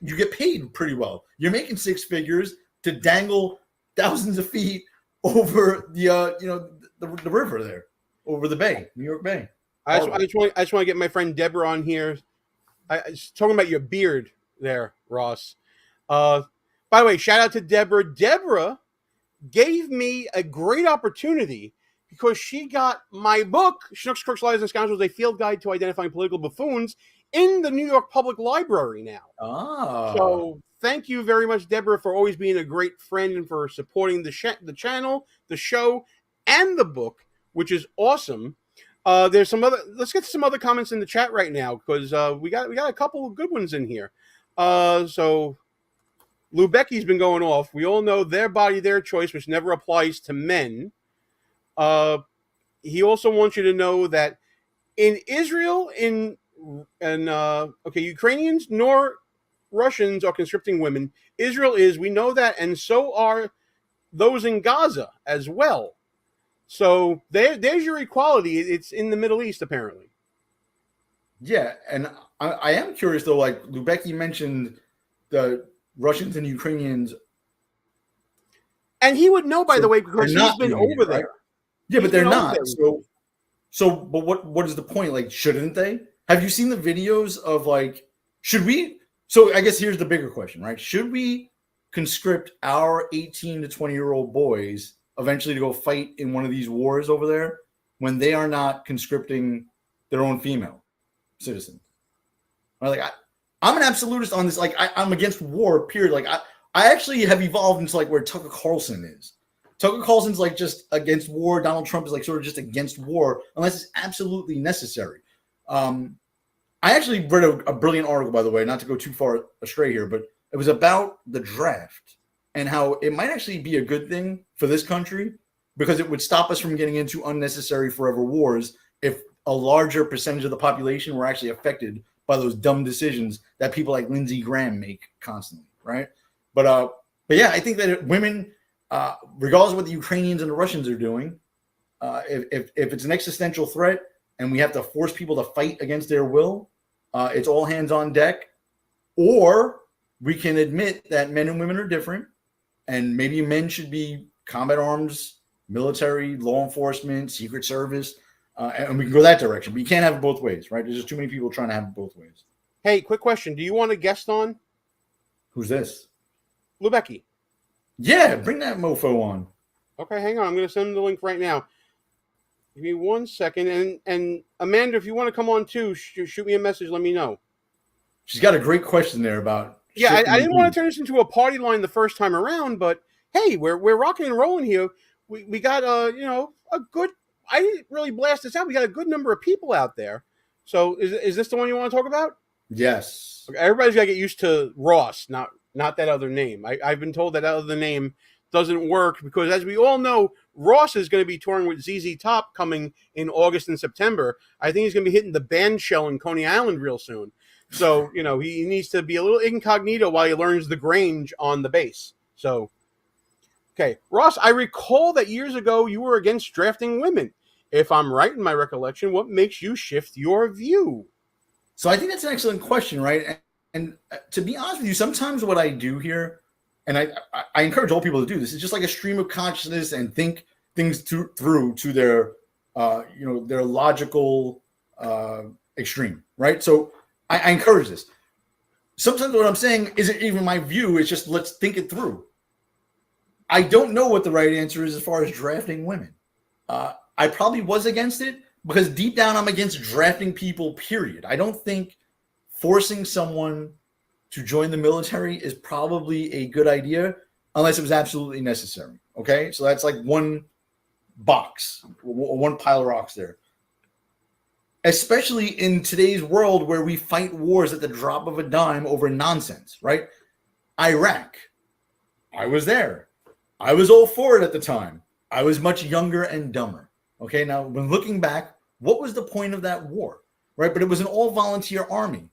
you get paid pretty well. You're making six figures to dangle thousands of feet over the river there, over the bay, New York Bay. I just want to get my friend Deborah on here. I was talking about your beard there, Ross. By the way, shout out to Deborah. Deborah gave me a great opportunity because she got my book, Schnooks, Crooks, Liars, and Scoundrels, a field guide to identifying political buffoons, in the New York Public Library now. Oh. So thank you very much, Deborah, for always being a great friend and for supporting the channel, the show, and the book, which is awesome. Let's get to some other comments in the chat right now, because we got a couple of good ones in here. So Lou Becky's been going off. We all know their body, their choice, which never applies to men. He also wants you to know that in Israel, Ukrainians nor Russians are conscripting women. Israel is, we know that, and so are those in Gaza as well. So there's your equality. It's in the Middle East, apparently. Yeah, and I am curious, though, like Lubecki mentioned the Russians and Ukrainians. And he would know, by the way, because he's been over there. Right? Yeah, but they're not. But what is the point? Like, shouldn't they? Have you seen the videos of, like, should we? So I guess here's the bigger question, right? Should we conscript our 18 to 20-year-old boys eventually to go fight in one of these wars over there when they are not conscripting their own female citizens? Right? Like, I'm an absolutist on this. Like, I'm against war, period. Like, I actually have evolved into, like, where Tucker Carlson is. Tucker Carlson's, like, just against war. Donald Trump is, like, sort of just against war unless it's absolutely necessary. I actually read a brilliant article, by the way, not to go too far astray here, but it was about the draft and how it might actually be a good thing for this country because it would stop us from getting into unnecessary forever wars if a larger percentage of the population were actually affected by those dumb decisions that people like Lindsey Graham make constantly, right? But yeah, I think that women, regardless of what the Ukrainians and the Russians are doing, if it's an existential threat and we have to force people to fight against their will, it's all hands on deck. Or we can admit that men and women are different, and maybe men should be combat arms, military, law enforcement, Secret Service, and we can go that direction. But you can't have it both ways, right? There's just too many people trying to have it both ways. Hey, quick question. Do you want a guest on? Who's this? Lubecki. Yeah, bring that mofo on. Okay, hang on. I'm going to send him the link right now. Give me 1 second. And Amanda, if you want to come on too, shoot me a message. Let me know. She's got a great question there about. Yeah, I didn't want to turn this into a party line the first time around, but hey, we're rocking and rolling here. We got a good. I didn't really blast this out. We got a good number of people out there. So is this the one you want to talk about? Yes. Okay, everybody's got to get used to Ross, not that other name. I've been told that other name doesn't work because, as we all know, Ross is going to be touring with ZZ Top coming in August and September. I think he's going to be hitting the band shell in Coney Island real soon. So, he needs to be a little incognito while he learns the Grange on the bass. So, okay. Ross, I recall that years ago you were against drafting women. If I'm right in my recollection, what makes you shift your view? So I think that's an excellent question, right? And to be honest with you, sometimes what I do here, and I encourage all people to do this, is just like a stream of consciousness and think things through to their, their logical extreme, right? So I encourage this. Sometimes what I'm saying isn't even my view. It's just let's think it through. I don't know what the right answer is as far as drafting women. I probably was against it because deep down I'm against drafting people, period. I don't think forcing someone to join the military is probably a good idea unless it was absolutely necessary. Okay? So that's like one box, one pile of rocks there. Especially in today's world where we fight wars at the drop of a dime over nonsense, right? Iraq, I was there. I was all for it at the time. I was much younger and dumber. Okay, now when looking back, what was the point of that war, right? But it was an all-volunteer army,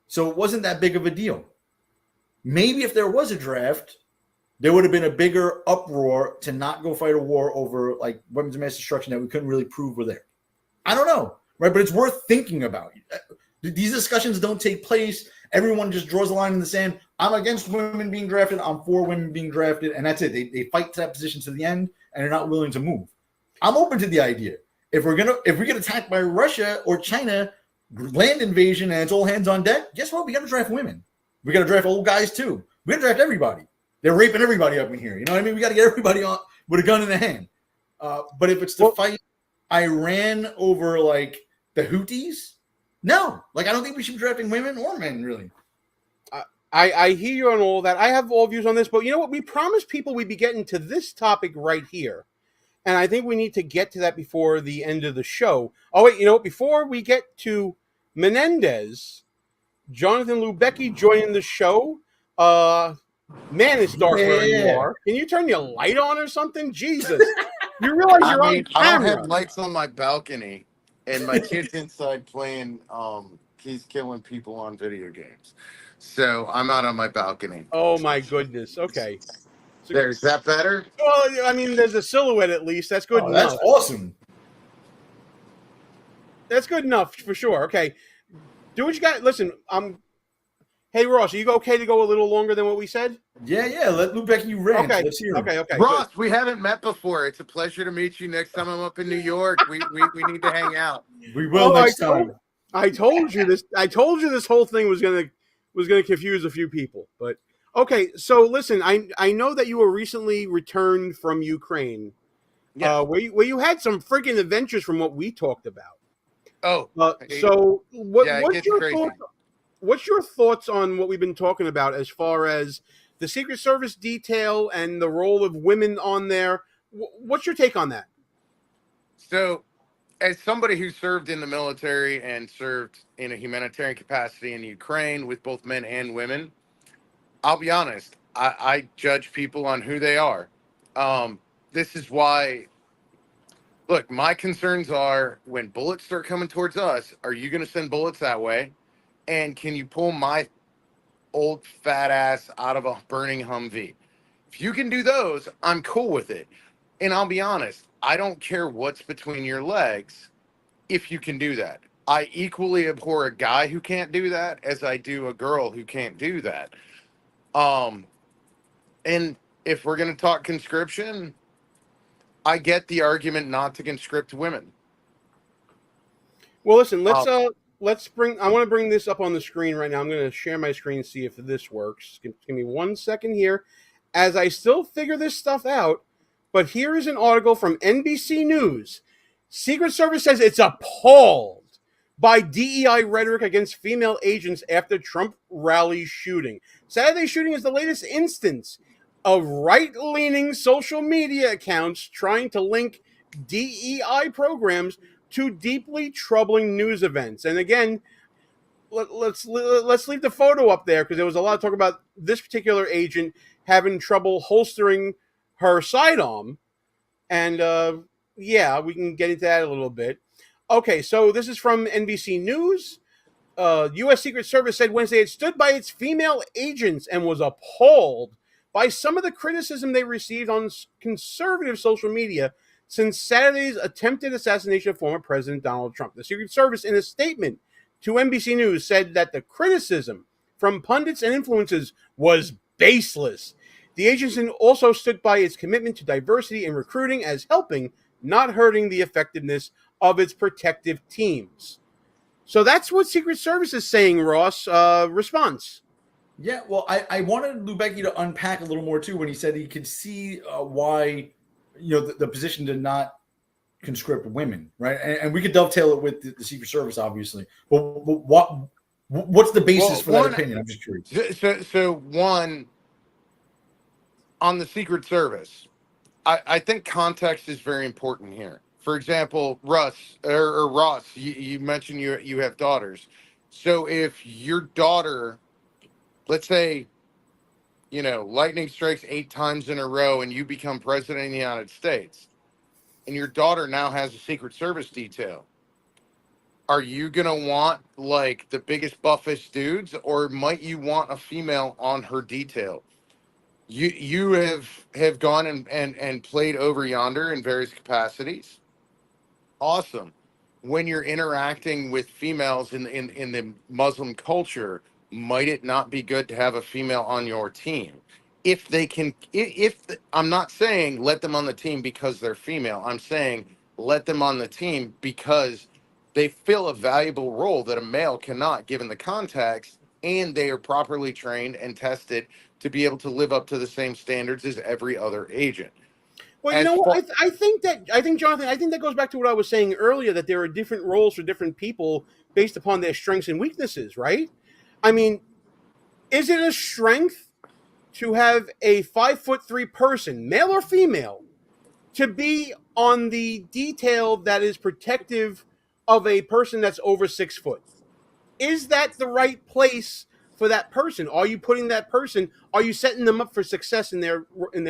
so it wasn't that big of a deal. Maybe if there was a draft, there would have been a bigger uproar to not go fight a war over like weapons of mass destruction that we couldn't really prove were there. I don't know, right? But it's worth thinking about. These discussions don't take place. Everyone just draws a line in the sand. I'm against women being drafted. I'm for women being drafted, and that's it. They fight to that position to the end, and they're not willing to move. I'm open to the idea. If we get attacked by Russia or China, land invasion, and it's all hands on deck, guess what? We got to draft women. We got to draft old guys too. We got to draft everybody. They're raping everybody up in here. You know what I mean? We got to get everybody on with a gun in the hand. But if it's to fight Iran over like the Houthis, no. Like I don't think we should be drafting women or men really. I hear you on all that. I have all views on this, but you know what? We promised people we'd be getting to this topic right here. And I think we need to get to that before the end of the show. Oh, wait, you know what? Before we get to Menendez, Jonathan Lubecki joining the show. Man, it's dark where you are. Can you turn your light on or something? Jesus. You realize you're on camera. I don't have lights on my balcony, and my kid's inside playing, he's killing people on video games. So I'm out on my balcony. Oh, my goodness. Okay. So, is that better? Well, I mean, there's a silhouette at least. That's good enough. That's awesome. That's good enough for sure. Okay. Do what you got. Listen, hey, Ross, are you okay to go a little longer than what we said? Yeah. Let Lubecki rant. Okay. Let's hear him. Okay. Ross, we haven't met before. It's a pleasure to meet you. Next time I'm up in New York, we need to hang out. We will next time. I told you this. I told you this whole thing was gonna confuse a few people. But okay, so listen, I know that you were recently returned from Ukraine, where you had some freaking adventures from what we talked about. Oh, so what's your crazy. thoughts? What's your thoughts on what we've been talking about as far as the Secret Service detail and the role of women on there? What's your take on that? So, as somebody who served in the military and served in a humanitarian capacity in Ukraine with both men and women, I'll be honest, I judge people on who they are. This is why, look, my concerns are when bullets start coming towards us, are you going to send bullets that way? And can you pull my old fat ass out of a burning Humvee? If you can do those, I'm cool with it. And I'll be honest, I don't care what's between your legs if you can do that. I equally abhor a guy who can't do that as I do a girl who can't do that. And if we're going to talk conscription, I get the argument not to conscript women. Well, listen, let's bring. I want to bring this up on the screen right now. I'm going to share my screen and see if this works. Give me 1 second here, as I still figure this stuff out. But here is an article from NBC News. Secret Service says it's appalled by DEI rhetoric against female agents after Trump rally shooting. Saturday shooting is the latest instance of right-leaning social media accounts trying to link DEI programs to deeply troubling news events. And again, let's leave the photo up there because there was a lot of talk about this particular agent having trouble holstering her sidearm. And yeah, we can get into that a little bit. Okay, so this is from NBC News. U.S. Secret Service said Wednesday it stood by its female agents and was appalled by some of the criticism they received on conservative social media since Saturday's attempted assassination of former President Donald Trump. The Secret Service, in a statement to NBC News, said that the criticism from pundits and influencers was baseless. The agency also stood by its commitment to diversity in recruiting as helping, not hurting the effectiveness of its protective teams. So that's what Secret Service is saying, Ross. Response. Yeah, well, I wanted Lubecki to unpack a little more, too, when he said he could see why, the position did not conscript women, right? And we could dovetail it with the Secret Service, obviously. But what's the basis for that opinion? I'm just curious. So one, on the Secret Service, I think context is very important here. For example, Russ or Ross, you mentioned you have daughters. So if your daughter, let's say, lightning strikes 8 times in a row and you become president of the United States, and your daughter now has a Secret Service detail, are you gonna want like the biggest buffest dudes, or might you want a female on her detail? You have gone and played over yonder in various capacities. Awesome. When you're interacting with females in the Muslim culture, might it not be good to have a female on your team? If they can, I'm not saying let them on the team because they're female. I'm saying let them on the team because they fill a valuable role that a male cannot, given the context, and they are properly trained and tested to be able to live up to the same standards as every other agent. Well, you know what? I think Jonathan, I think that goes back to what I was saying earlier, that there are different roles for different people based upon their strengths and weaknesses, right? I mean, is it a strength to have a 5'3" person, male or female, to be on the detail that is protective of a person that's over 6 foot? Is that the right place for that person? Are you putting that person? Are you setting them up for success in their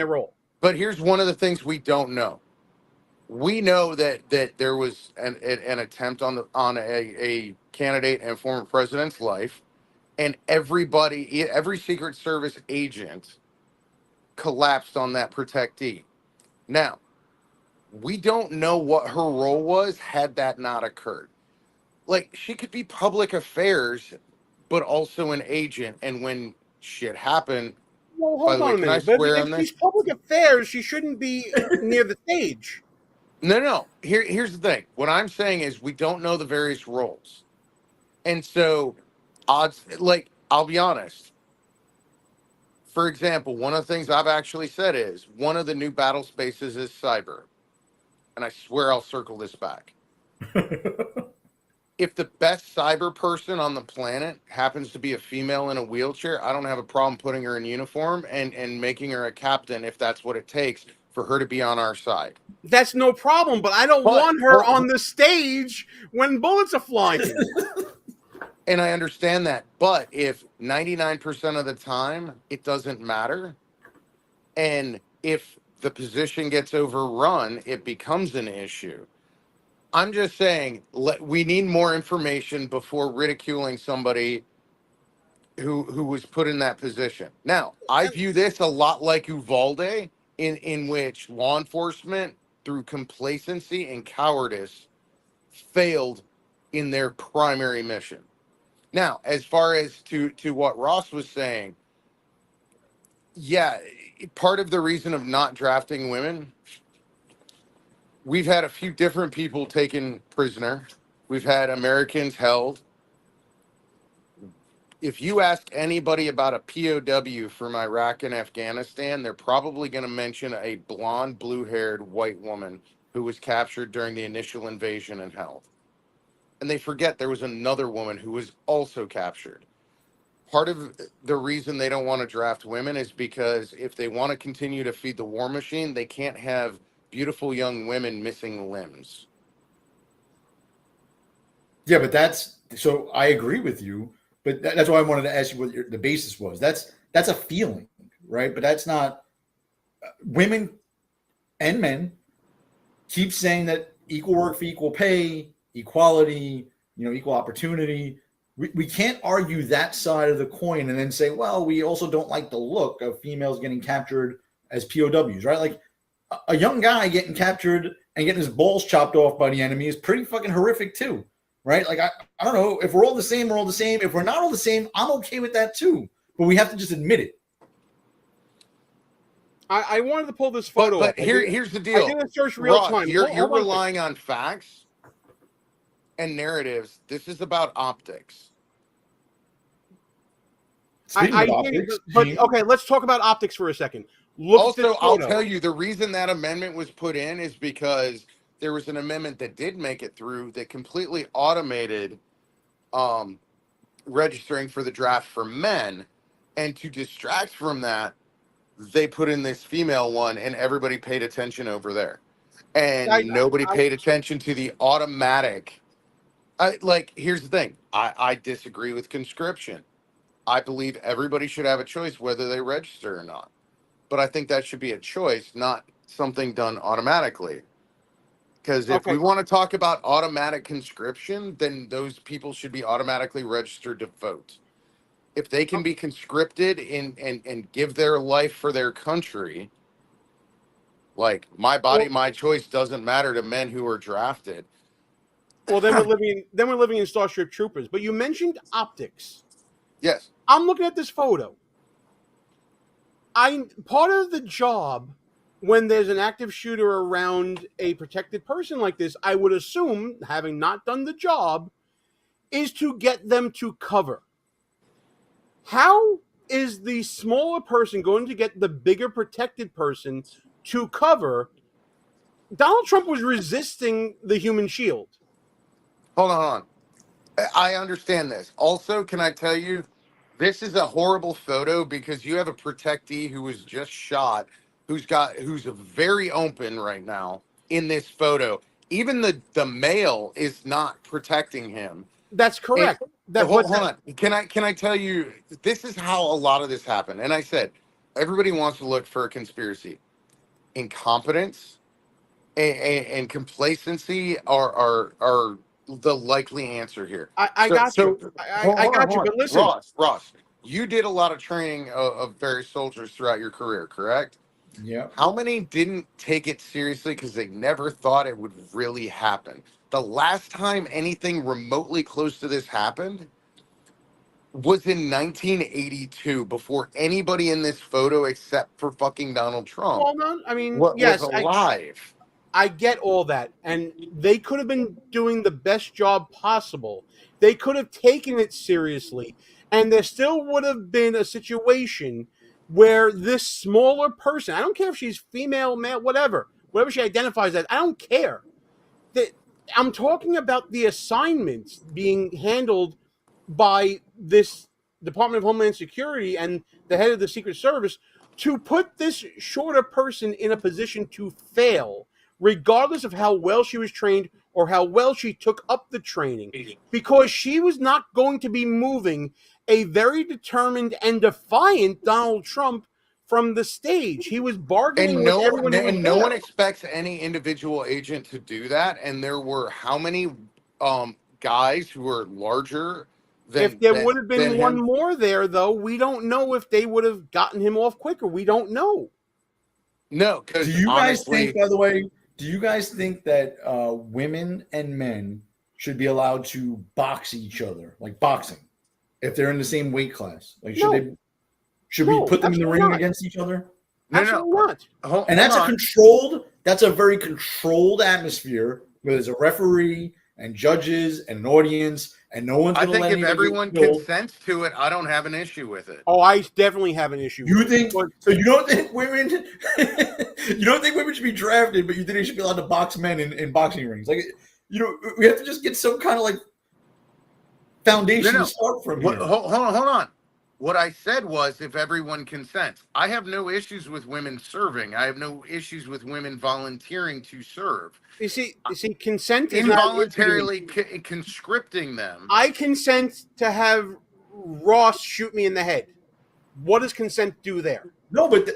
role? But here's one of the things we don't know. We know that there was an attempt on a candidate and former president's life, and every Secret Service agent collapsed on that protectee. Now, we don't know what her role was had that not occurred. Like, she could be public affairs, but also an agent. And when shit happened, Well, by hold the way, on a can I minute. But swear if on this? she's public affairs, she shouldn't be near the stage. No. Here's the thing. What I'm saying is we don't know the various roles. And so odds, like, I'll be honest. For example, one of the things I've actually said is one of the new battle spaces is cyber. And I swear I'll circle this back. If the best cyber person on the planet happens to be a female in a wheelchair, I don't have a problem putting her in uniform and making her a captain if that's what it takes for her to be on our side. That's no problem, but I don't want her on the stage when bullets are flying. And I understand that. But if 99% of the time it doesn't matter, and if the position gets overrun, it becomes an issue. I'm just saying, we need more information before ridiculing somebody who was put in that position. Now, I view this a lot like Uvalde, in which law enforcement, through complacency and cowardice, failed in their primary mission. Now, as far as to what Ross was saying, yeah, part of the reason of not drafting women, we've had a few different people taken prisoner. We've had Americans held. If you ask anybody about a POW from Iraq and Afghanistan, they're probably going to mention a blonde, blue-haired white woman who was captured during the initial invasion and held. And they forget there was another woman who was also captured. Part of the reason they don't want to draft women is because if they want to continue to feed the war machine, they can't have beautiful young women missing limbs. Yeah, but so I agree with you, but that's why I wanted to ask you what the basis was. That's a feeling, right? But that's not women and men keep saying that equal work for equal pay, equality, equal opportunity. We can't argue that side of the coin and then say, well, we also don't like the look of females getting captured as POWs, right? Like a young guy getting captured and getting his balls chopped off by the enemy is pretty fucking horrific too, right? Like, I don't know. If we're all the same, we're all the same. If we're not all the same, I'm okay with that too. But we have to just admit it. I wanted to pull this photo but up. Here's the deal. I did a search real Ross, time. You're relying on facts and narratives. This is about optics. I did, but okay, let's talk about optics for a second. Also, I'll tell you the reason that amendment was put in is because there was an amendment that did make it through that completely automated registering for the draft for men, and to distract from that, they put in this female one, and everybody paid attention over there, and nobody paid attention to the automatic. Here's the thing. I disagree with conscription. I believe everybody should have a choice whether they register or not. But I think that should be a choice, not something done automatically. Because if we want to talk about automatic conscription, then those people should be automatically registered to vote. If they can be conscripted and give their life for their country, like my body, my choice doesn't matter to men who are drafted. Well, then we're living in Starship Troopers. But you mentioned optics. Yes. I'm looking at this photo. Part of the job when there's an active shooter around a protected person like this, I would assume, having not done the job, is to get them to cover. How is the smaller person going to get the bigger protected person to cover? Donald Trump was resisting the human shield. Hold on. I understand this. Also, can I tell you, this is a horrible photo because you have a protectee who was just shot, who's very open right now in this photo. Even the male is not protecting him. That's correct. Hold on. Can I tell you, this is how a lot of this happened. And I said, everybody wants to look for a conspiracy. Incompetence and complacency are the likely answer here. I got you. But listen. Ross, you did a lot of training of various soldiers throughout your career, correct? Yeah. How many didn't take it seriously because they never thought it would really happen? The last time anything remotely close to this happened was in 1982, before anybody in this photo except for fucking Donald Trump was alive. I get all that, and they could have been doing the best job possible. They could have taken it seriously, and there still would have been a situation where this smaller person, I don't care if she's female, male, whatever she identifies as, I don't care. I'm talking about the assignments being handled by this Department of Homeland Security and the head of the Secret Service to put this shorter person in a position to fail, regardless of how well she was trained or how well she took up the training, because she was not going to be moving a very determined and defiant Donald Trump from the stage. He was bargaining with everyone. And no one expects any individual agent to do that. And there were how many guys who were larger than If there would have been one him? more there, though, we don't know if they would have gotten him off quicker. We don't know. No, because do you guys think, by the way, do you guys think that women and men should be allowed to box each other, like boxing, if they're in the same weight class? Like, should we put them in the ring against each other? Absolutely not. And that's a very controlled atmosphere where there's a referee and judges and an audience, and no one's going to let I think if anybody everyone go. consents to it, I don't have an issue with it. Oh, I definitely have an issue. You think so? You don't think women? You don't think women should be drafted, but you think they should be allowed to box men in boxing rings? Like, we have to just get some kind of like foundation to start from here. Hold on. What I said was, if everyone consents, I have no issues with women serving. I have no issues with women volunteering to serve. You see, consent is involuntarily conscripting them. I consent to have Ross shoot me in the head. What does consent do there? No, but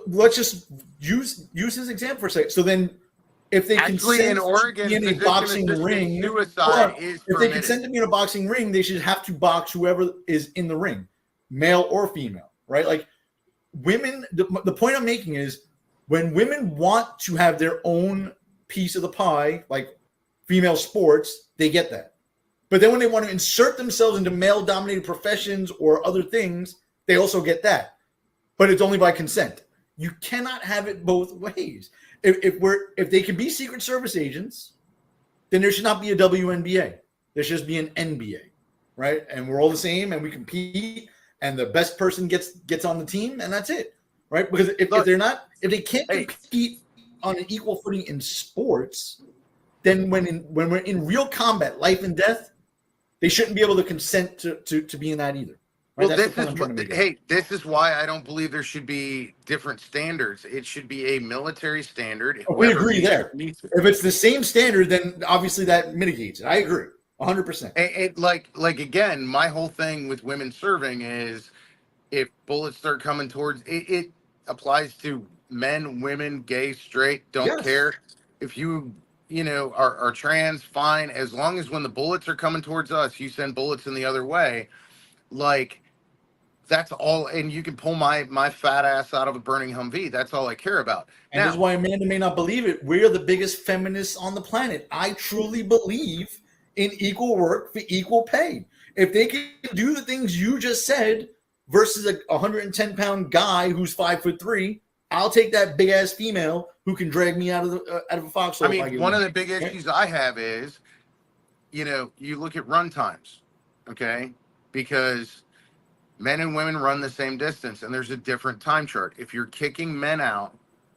let's just use his example for a second. So then, if they consent in Oregon, to be in a boxing ring, if they consent to be in a boxing ring, they should have to box whoever is in the ring, male or female, right? Like women. The point I'm making is when women want to have their own piece of the pie, like female sports, they get that. But then when they want to insert themselves into male-dominated professions or other things, they also get that. But it's only by consent. You cannot have it both ways. If they can be Secret Service agents, then there should not be a WNBA. There should just be an NBA, right? And we're all the same, and we compete, and the best person gets on the team, and that's it, right? Because if they can't compete on an equal footing in sports, then when we're in real combat, life and death, they shouldn't be able to consent to be in that either. Right? Well, That's the this point is I'm trying to what. make. Hey, this is why I don't believe there should be different standards. It should be a military standard. We Whoever agree meets there. it, meets it. If it's the same standard, then obviously that mitigates it. I agree, 100%. Like again, my whole thing with women serving is if bullets start coming towards it applies to men, women, gay, straight, don't Yes. care. If are trans, fine. As long as when the bullets are coming towards us, you send bullets in the other way, like that's all. And you can pull my fat ass out of a burning Humvee. That's all I care about. And this is why Amanda may not believe it. We're the biggest feminists on the planet. I truly believe in equal work for equal pay. If they can do the things you just said versus a 110-pound guy who's 5'3", I'll take that big ass female who can drag me out of a foxhole. I mean, one of the big issues I have is, you look at run times, okay? Because men and women run the same distance, and there's a different time chart. If you're kicking men out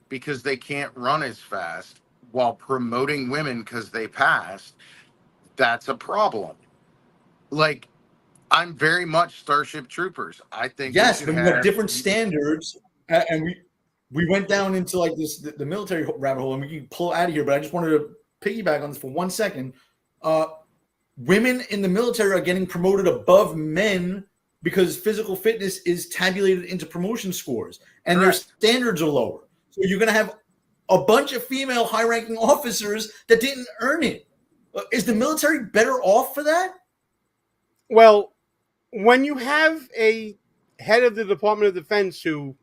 because they can't run as fast while promoting women because they passed, that's a problem. Like, I'm very much Starship Troopers. I think yes, but you have different standards, and we went down into like this the military rabbit hole, and we can pull out of here. But I just wanted to piggyback on this for 1 second. Women in the military are getting promoted above men because physical fitness is tabulated into promotion scores, and their standards are lower. So you're going to have a bunch of female high-ranking officers that didn't earn it. Is the military better off for that? Well, when you have a head of the Department of Defense who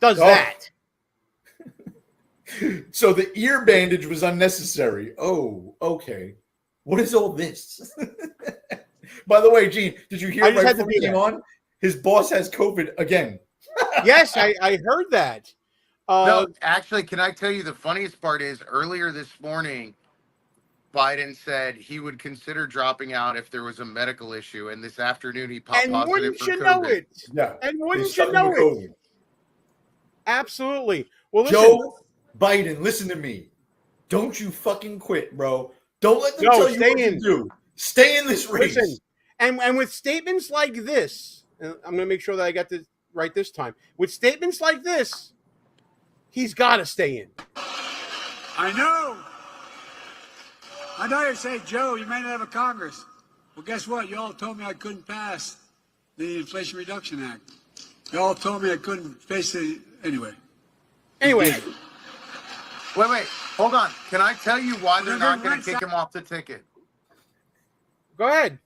does that. So the ear bandage was unnecessary. Oh, okay. What is all this? By the way, Gene, did you hear right before we came on? His boss has COVID again. Yes, I heard that. No, actually, can I tell you the funniest part is earlier this morning, Biden said he would consider dropping out if there was a medical issue, and this afternoon he popped positive wouldn't for you COVID. know it? Yeah. And wouldn't you know it? Absolutely. Well, listen, Joe Biden, listen to me. Don't you fucking quit, bro. Don't let them tell you what to do. Stay in this race. Listen, and with statements like this, and I'm going to make sure that I got this right this time. With statements like this, he's got to stay in. I know you're saying, Joe, you may not have a Congress. Well, guess what? You all told me I couldn't pass the Inflation Reduction Act. You all told me I couldn't face it anyway. Anyway. Wait. Hold on. Can I tell you why they're not going to kick him off the ticket? Go ahead.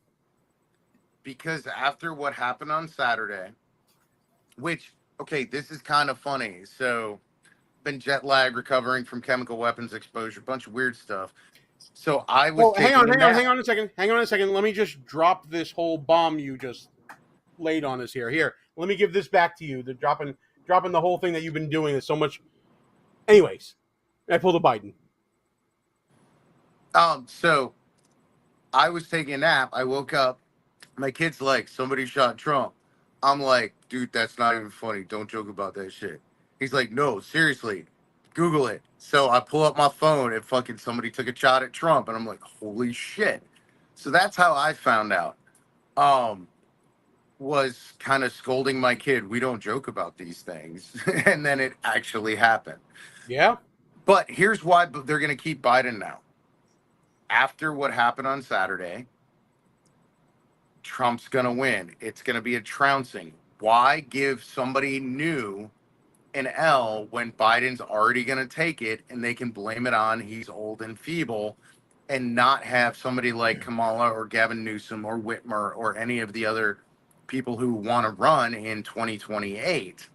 Because after what happened on Saturday, which, okay, this is kind of funny. So, been jet lag, recovering from chemical weapons exposure, bunch of weird stuff. So I was. Hang on a second. Hang on a second. Let me just drop this whole bomb you just laid on us here. Here, let me give this back to you. The dropping the whole thing that you've been doing is so much. Anyways, I pulled a Biden. So I was taking a nap. I woke up. My kid's like, somebody shot Trump. I'm like, dude, that's not even funny. Don't joke about that shit. He's like, no, seriously, Google it. So I pull up my phone and fucking somebody took a shot at Trump. And I'm like, holy shit. So that's how I found out. Was kind of scolding my kid. We don't joke about these things. And then it actually happened. Yeah. But here's why they're going to keep Biden now. After what happened on Saturday, Trump's going to win. It's going to be a trouncing. Why give somebody new an L when Biden's already going to take it and they can blame it on he's old and feeble and not have somebody like Kamala or Gavin Newsom or Whitmer or any of the other people who want to run in 2028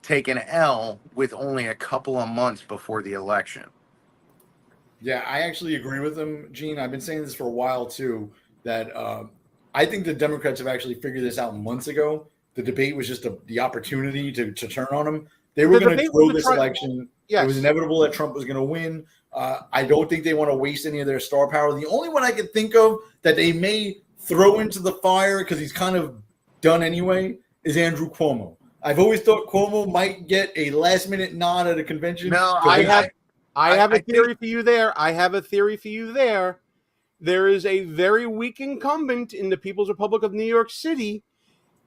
take an L with only a couple of months before the election. Yeah, I actually agree with him, Gene. I've been saying this for a while too, that I think the Democrats have actually figured this out months ago. The debate was just the opportunity to turn on him. They were going to throw this election. Yes. It was inevitable that Trump was going to win. I don't think they want to waste any of their star power. The only one I can think of that they may throw into the fire because he's kind of done anyway is Andrew Cuomo. I've always thought Cuomo might get a last-minute nod at a convention. No, I have a theory for you there. there is a very weak incumbent in the People's Republic of New York City,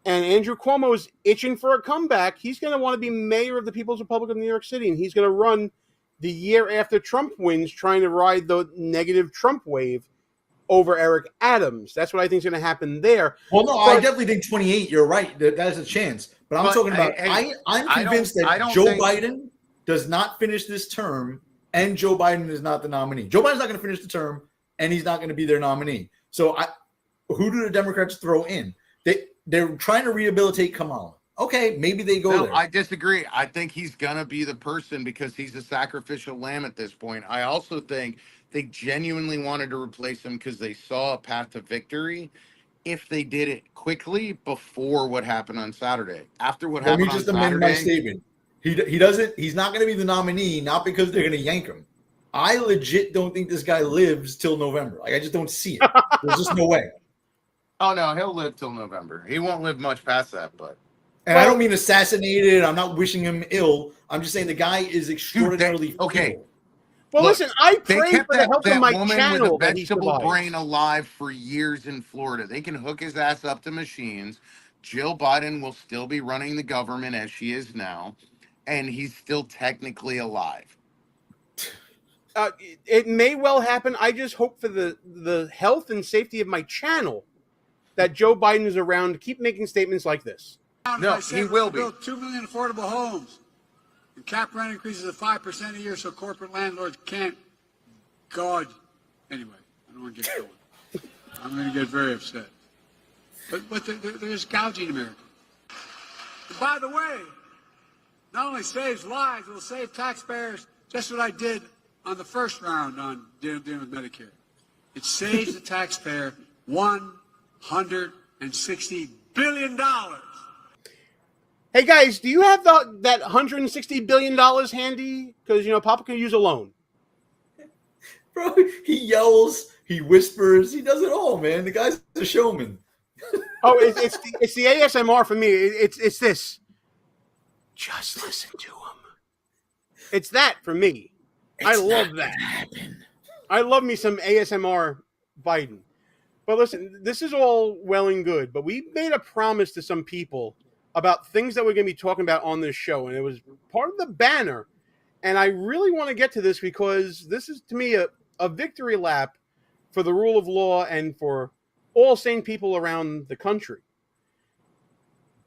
and Andrew Cuomo is itching for a comeback. He's going to want to be mayor of the People's Republic of New York City, and he's going to run the year after Trump wins, trying to ride the negative Trump wave over Eric Adams. That's what I think is going to happen there. Well, no, I definitely think 28. You're right. That is a chance. But I'm talking about. I'm convinced that Joe Biden does not finish this term, and Joe Biden is not the nominee. Joe Biden's not going to finish the term, and he's not going to be their nominee. So, who do the Democrats throw in? They're trying to rehabilitate Kamala. Okay, maybe they go there. I disagree. I think he's going to be the person because he's a sacrificial lamb at this point. I also think they genuinely wanted to replace him because they saw a path to victory if they did it quickly before what happened on Saturday. After what happened on Saturday. Let me just amend my statement. He doesn't. He's not going to be the nominee, not because they're going to yank him. I legit don't think this guy lives till November. Like, I just don't see it. There's just no way. Oh, no, he'll live till November. He won't live much past that, but. And I don't mean assassinated. I'm not wishing him ill. I'm just saying the guy is extraordinarily okay. Well, listen, I pray for the help of my woman channel with a vegetable brain alive for years in Florida. They can hook his ass up to machines. Jill Biden will still be running the government as she is now, and he's still technically alive. It may well happen. I just hope for the health and safety of my channel that Joe Biden is around to keep making statements like this. No, he will be. Build 2 million affordable homes and cap rent increases of 5% a year so corporate landlords can't. God. Anyway, I don't want to get going. I'm going to get very upset. But there's gouging America. And by the way, not only saves lives, it will save taxpayers. Just what I did on the first round on dealing with Medicare. It saves the taxpayer $160 billion. Hey guys, do you have that $160 billion handy? Because Papa can use a loan. Bro, he yells, he whispers, he does it all, man. The guy's a showman. Oh, it's the ASMR for me. It's this. Just listen to him. It's that for me. I love that. I love me some ASMR Biden. But listen, this is all well and good, but we made a promise to some people about things that we're going to be talking about on this show, and it was part of the banner. And I really want to get to this because this is, to me, a victory lap for the rule of law and for all sane people around the country.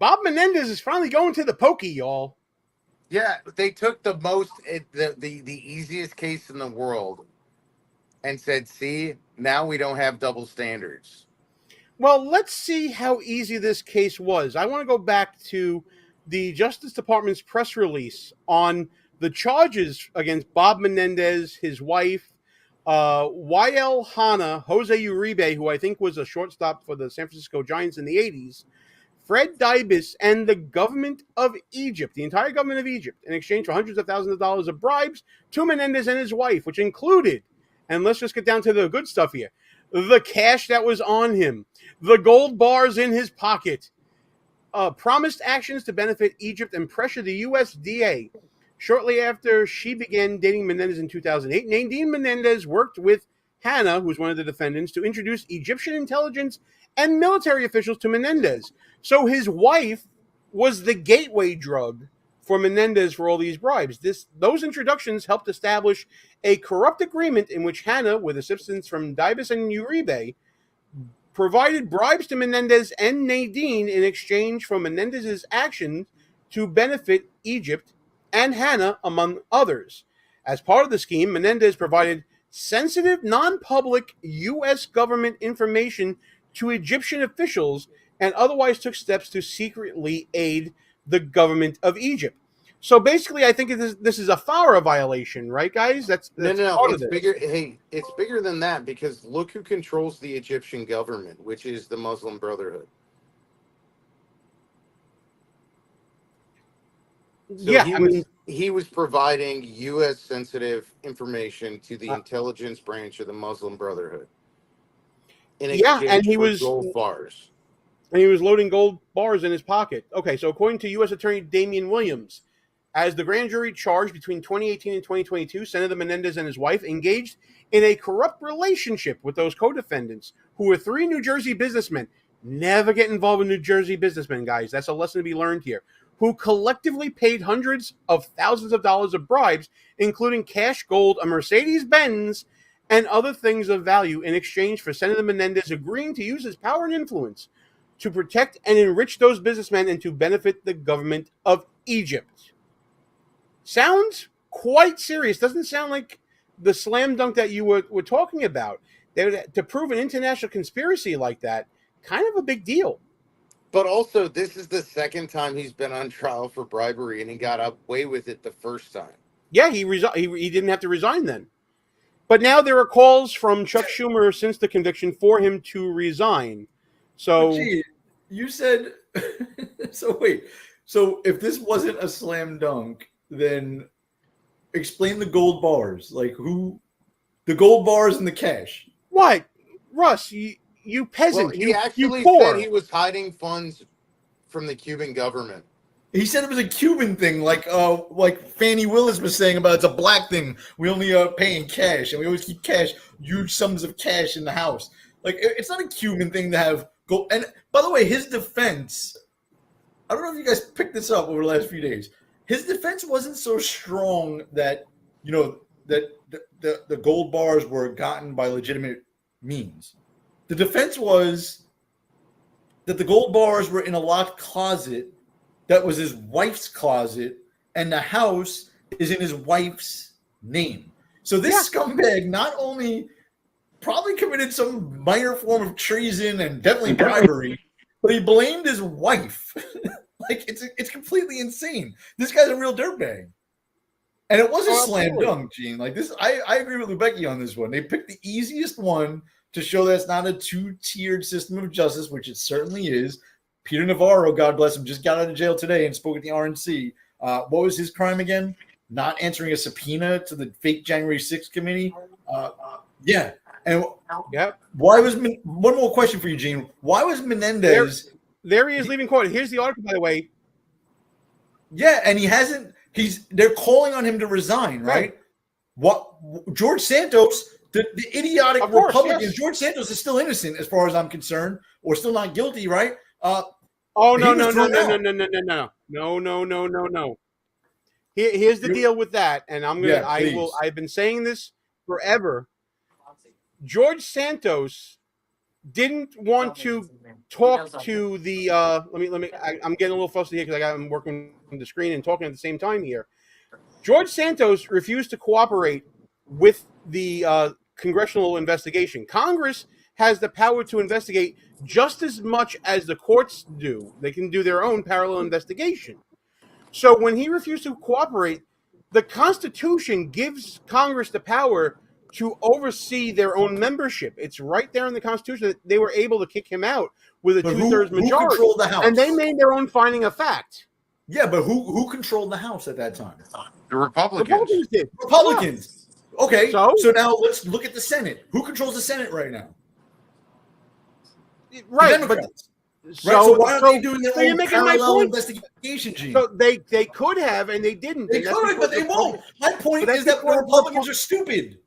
Bob Menendez is finally going to the pokey, y'all. Yeah, they took the easiest case in the world and said, see, now we don't have double standards. Well, let's see how easy this case was. I want to go back to the Justice Department's press release on the charges against Bob Menendez, his wife, YL Hanna, Jose Uribe, who I think was a shortstop for the San Francisco Giants in the 80s, Fred Dybus, and the government of Egypt, the entire government of Egypt, in exchange for hundreds of thousands of dollars of bribes to Menendez and his wife, which included, and let's just get down to the good stuff here, the cash that was on him, the gold bars in his pocket, promised actions to benefit Egypt and pressure the USDA. Shortly after she began dating Menendez in 2008, Nadine Menendez worked with Hanna, who's one of the defendants, to introduce Egyptian intelligence and military officials to Menendez. So his wife was the gateway drug for Menendez for all these bribes. Those introductions helped establish a corrupt agreement in which Hanna, with assistance from Dybus and Uribe, provided bribes to Menendez and Nadine in exchange for Menendez's actions to benefit Egypt and Hanna, among others. As part of the scheme, Menendez provided sensitive, non-public U.S. government information to Egyptian officials and otherwise took steps to secretly aid the government of Egypt. So basically, I think this is a FARA violation, right, guys? That's no. Part it's of bigger. Hey, it's bigger than that because look who controls the Egyptian government, which is the Muslim Brotherhood. So yeah, he was providing U.S. sensitive information to the intelligence branch of the Muslim Brotherhood. In exchange for gold bars. And he was loading gold bars in his pocket. Okay, so according to U.S. Attorney Damian Williams, As the grand jury charged between 2018 and 2022, Senator Menendez and his wife engaged in a corrupt relationship with those co-defendants, who were 3 New Jersey businessmen. Never get involved with New Jersey businessmen, guys. That's a lesson to be learned here. Who collectively paid hundreds of thousands of dollars of bribes, including cash, gold, a Mercedes-Benz, and other things of value in exchange for Senator Menendez agreeing to use his power and influence to protect and enrich those businessmen and to benefit the government of Egypt. Sounds quite serious. Doesn't sound like the slam dunk that you were talking about. To prove an international conspiracy like that, kind of a big deal. But also, this is the second time he's been on trial for bribery, and he got away with it the first time. Yeah, he didn't have to resign then. But now there are calls from Chuck Schumer since the conviction for him to resign. So, gee, you said so. Wait, so if this wasn't a slam dunk, then explain the gold bars. Like who? The gold bars and the cash. What, Russ? You peasant. Well, he actually you said he was hiding funds from the Cuban government. He said it was a Cuban thing, like Fannie Willis was saying about it's a black thing. We only pay in cash, and we always keep cash, huge sums of cash in the house. Like it's not a Cuban thing to have gold. And by the way, his defense, I don't know if you guys picked this up over the last few days. His defense wasn't so strong that that the gold bars were gotten by legitimate means. The defense was that the gold bars were in a locked closet that was his wife's closet, and the house is in his wife's name. So this scumbag not only probably committed some minor form of treason and definitely bribery, but he blamed his wife. Like it's completely insane. This guy's a real dirtbag. And it was a slam dunk, Gene. Like this, I agree with Lubecki on this one. They picked the easiest one to show that it's not a 2-tiered system of justice, which it certainly is. Peter Navarro, God bless him, just got out of jail today and spoke at the RNC. What was his crime again? Not answering a subpoena to the fake January 6th committee. Yeah. And why was one more question for you, Gene? Why was Menendez? There he is leaving court. Here's the article, by the way. Yeah, and he hasn't. They're calling on him to resign, right? What George Santos, the idiotic Republicans. Yes. George Santos is still innocent, as far as I'm concerned, or still not guilty, right? No. Here's the deal with that, and I've been saying this forever. George Santos didn't want to talk to the I'm getting a little fussy here because I'm working on the screen and talking at the same time here. George Santos refused to cooperate with the congressional investigation. Congress has the power to investigate just as much as the courts do. They can do their own parallel investigation. So when he refused to cooperate, the Constitution gives Congress the power to oversee their own membership. It's right there in the Constitution that they were able to kick him out with a 2/3 majority. Who controlled the House? And they made their own finding of fact. Yeah, but who controlled the House at that time? The Republicans. Republicans did. Republicans. Okay, so now let's look at the Senate. Who controls the Senate right now? Right, the Democrats. So why aren't they doing their own parallel investigation, Gene? So they could have, and they didn't. They could, but they won't. My point is that the Republicans are stupid.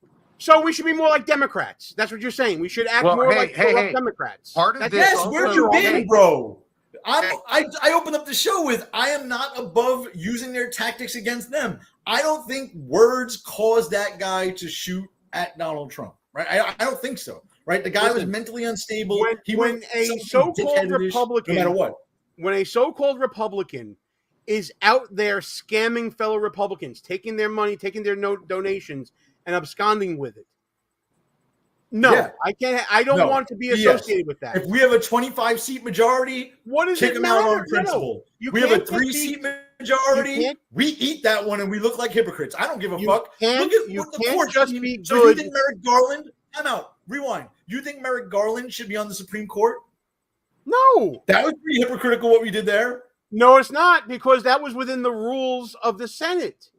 So we should be more like Democrats. That's what you're saying. We should act more like Democrats. Yes, where'd you been, bro? I opened up the show with, I am not above using their tactics against them. I don't think words caused that guy to shoot at Donald Trump, right? I don't think so, right? The guy was mentally unstable. When a so-called Republican, no matter what. When a so-called Republican is out there scamming fellow Republicans, taking their money, taking their donations, and absconding with it. No, I can't. I don't want to be associated with that. If we have a 25-seat majority, what does kick it them matter? out on principle. We have a 3-seat majority. We eat that one, and we look like hypocrites. I don't give a fuck. Look at what the court just be good. So you think Merrick Garland? I'm out. Rewind. You think Merrick Garland should be on the Supreme Court? No. That was pretty hypocritical what we did there. No, it's not, because that was within the rules of the Senate.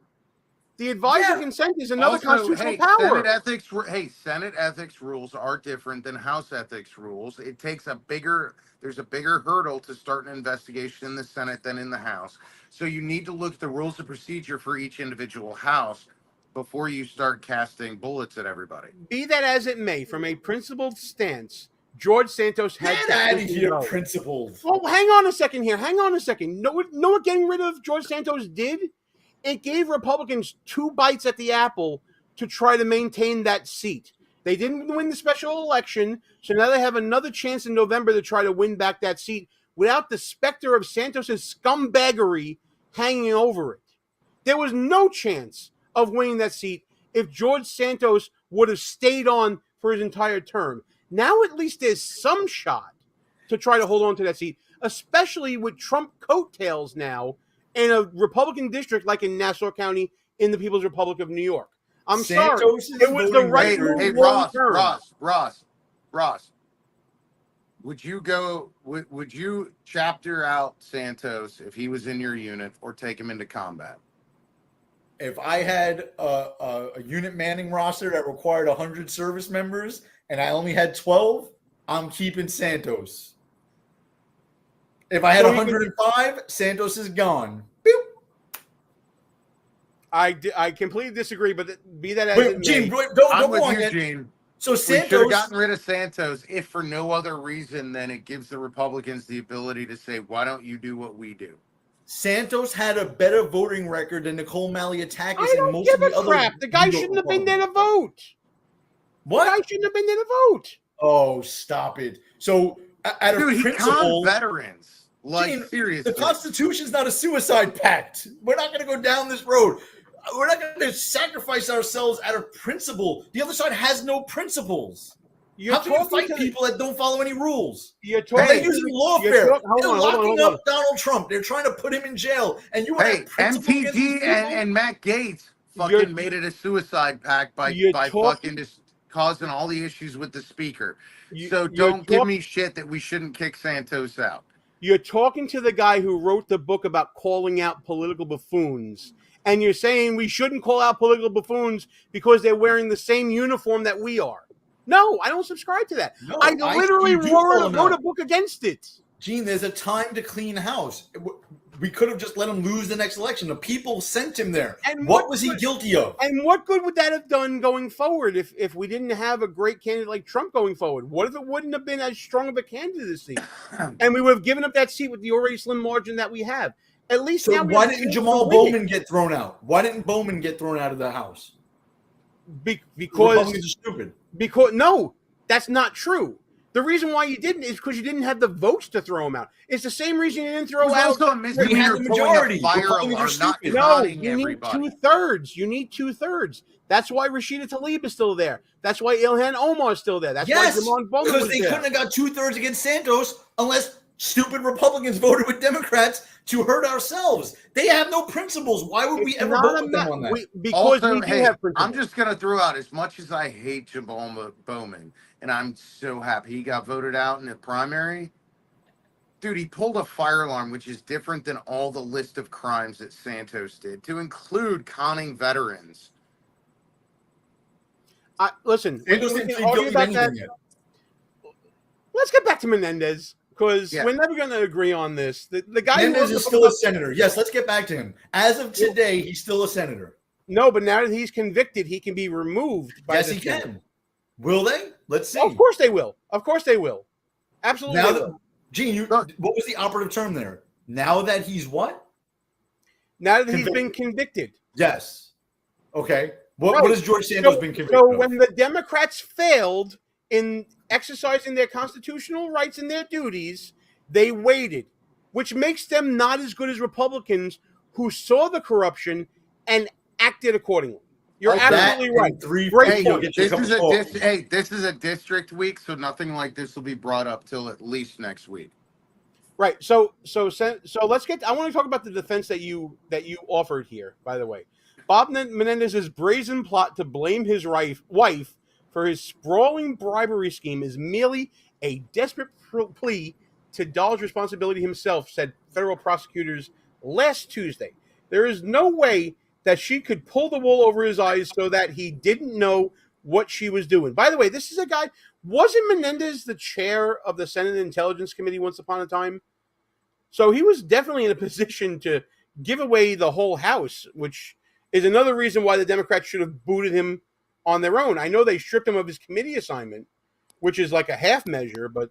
The advisory consent is another Also, constitutional hey, power. Senate ethics rules are different than House ethics rules. It takes there's a bigger hurdle to start an investigation in the Senate than in the House. So you need to look at the rules of procedure for each individual House before you start casting bullets at everybody. Be that as it may, from a principled stance, George Santos had Get to out of here, go. principled. Well, hang on a second here. Know what getting rid of George Santos did? It gave Republicans 2 bites at the apple to try to maintain that seat. They didn't win the special election, so now they have another chance in November to try to win back that seat without the specter of Santos's scumbaggery hanging over it. There was no chance of winning that seat if George Santos would have stayed on for his entire term. Now at least there's some shot to try to hold on to that seat, especially with Trump coattails now in a Republican district like in Nassau County in the People's Republic of New York. I'm sorry. It was the right move. Hey, Ross. Would you chapter out Santos if he was in your unit or take him into combat? If I had a unit manning roster that required 100 service members and I only had 12, I'm keeping Santos. If I had 105, Santos is gone. I completely disagree, but be that as it may. Gene, don't go on yet. Gene. So We Santos should have gotten rid of Santos if for no other reason than it gives the Republicans the ability to say, why don't you do what we do? Santos had a better voting record than Nicole Malliotakis I and don't most give of the a other. crap. The guy shouldn't have been there to vote. What? The guy shouldn't have been there to vote. Oh, stop it. So, out of Dude, principle, he conned veterans. Like, Gene, seriously. the Constitution's not a suicide pact. We're not going to go down this road. We're not going to sacrifice ourselves out of principle. The other side has no principles. How can you fight people that don't follow any rules? They're using lawfare. They're locking up Donald Trump. They're trying to put him in jail. And you Hey, MTG and Matt Gaetz fucking made it a suicide pact by fucking just causing all the issues with the speaker. So don't give me shit that we shouldn't kick Santos out. You're talking to the guy who wrote the book about calling out political buffoons. And you're saying we shouldn't call out political buffoons because they're wearing the same uniform that we are. No, I don't subscribe to that. No, I literally wrote a book against it. Gene, there's a time to clean house. We could have just let him lose the next election. The people sent him there. And what was he guilty of? And what good would that have done going forward if we didn't have a great candidate like Trump going forward? What if it wouldn't have been as strong of a candidacy? And we would have given up that seat with the already slim margin that we have. At least so now why didn't Jamal Bowman get thrown out? Why didn't Bowman get thrown out of the House? Because Republicans are stupid. Because no, that's not true. The reason why you didn't is because you didn't have the votes to throw him out. It's the same reason you didn't throw out. Also a misdemeanor pulling a fire alarm, not no, you need everybody. 2/3. You need 2/3. That's why Rashida Tlaib is still there. That's why Ilhan Omar is still there. That's why Jamon Bowman because was they there. couldn't have got 2/3 against Santos unless stupid Republicans voted with Democrats to hurt ourselves. They have no principles. Why would we ever vote with them on that? Because we do have principles. I'm just going to throw out, as much as I hate Jamal Bowman, and I'm so happy he got voted out in the primary, dude, he pulled a fire alarm, which is different than all the list of crimes that Santos did, to include conning veterans. Listen, Santos didn't plead guilty to anything yet. Let's get back to Menendez. Because we're never going to agree on this. The guy Menendez is still a senator. Yes, let's get back to him. as of today, he's still a senator. No, but now that he's convicted, he can be removed. Yes, he can. Will they? Let's see. Of course they will. Of course they will. Absolutely. Now that, Gene, what was the operative term there? Now that he's what? Now that he's been convicted. Yes. Okay. What has George Santos been convicted So of? when the Democrats failed in exercising their constitutional rights and their duties, they waited, which makes them not as good as Republicans who saw the corruption and acted accordingly. You're absolutely right. Great point. This is a district week, so nothing like this will be brought up till at least next week. Right. So let's get. I want to talk about the defense that you offered here. By the way, Bob Menendez's brazen plot to blame his wife for his sprawling bribery scheme is merely a desperate plea to Dahl's responsibility himself, said federal prosecutors last Tuesday. There is no way that she could pull the wool over his eyes so that he didn't know what she was doing. By the way, this is a guy, wasn't Menendez the chair of the Senate Intelligence Committee once upon a time? So he was definitely in a position to give away the whole House, which is another reason why the Democrats should have booted him on their own. I know they stripped him of his committee assignment, which is like a half measure, but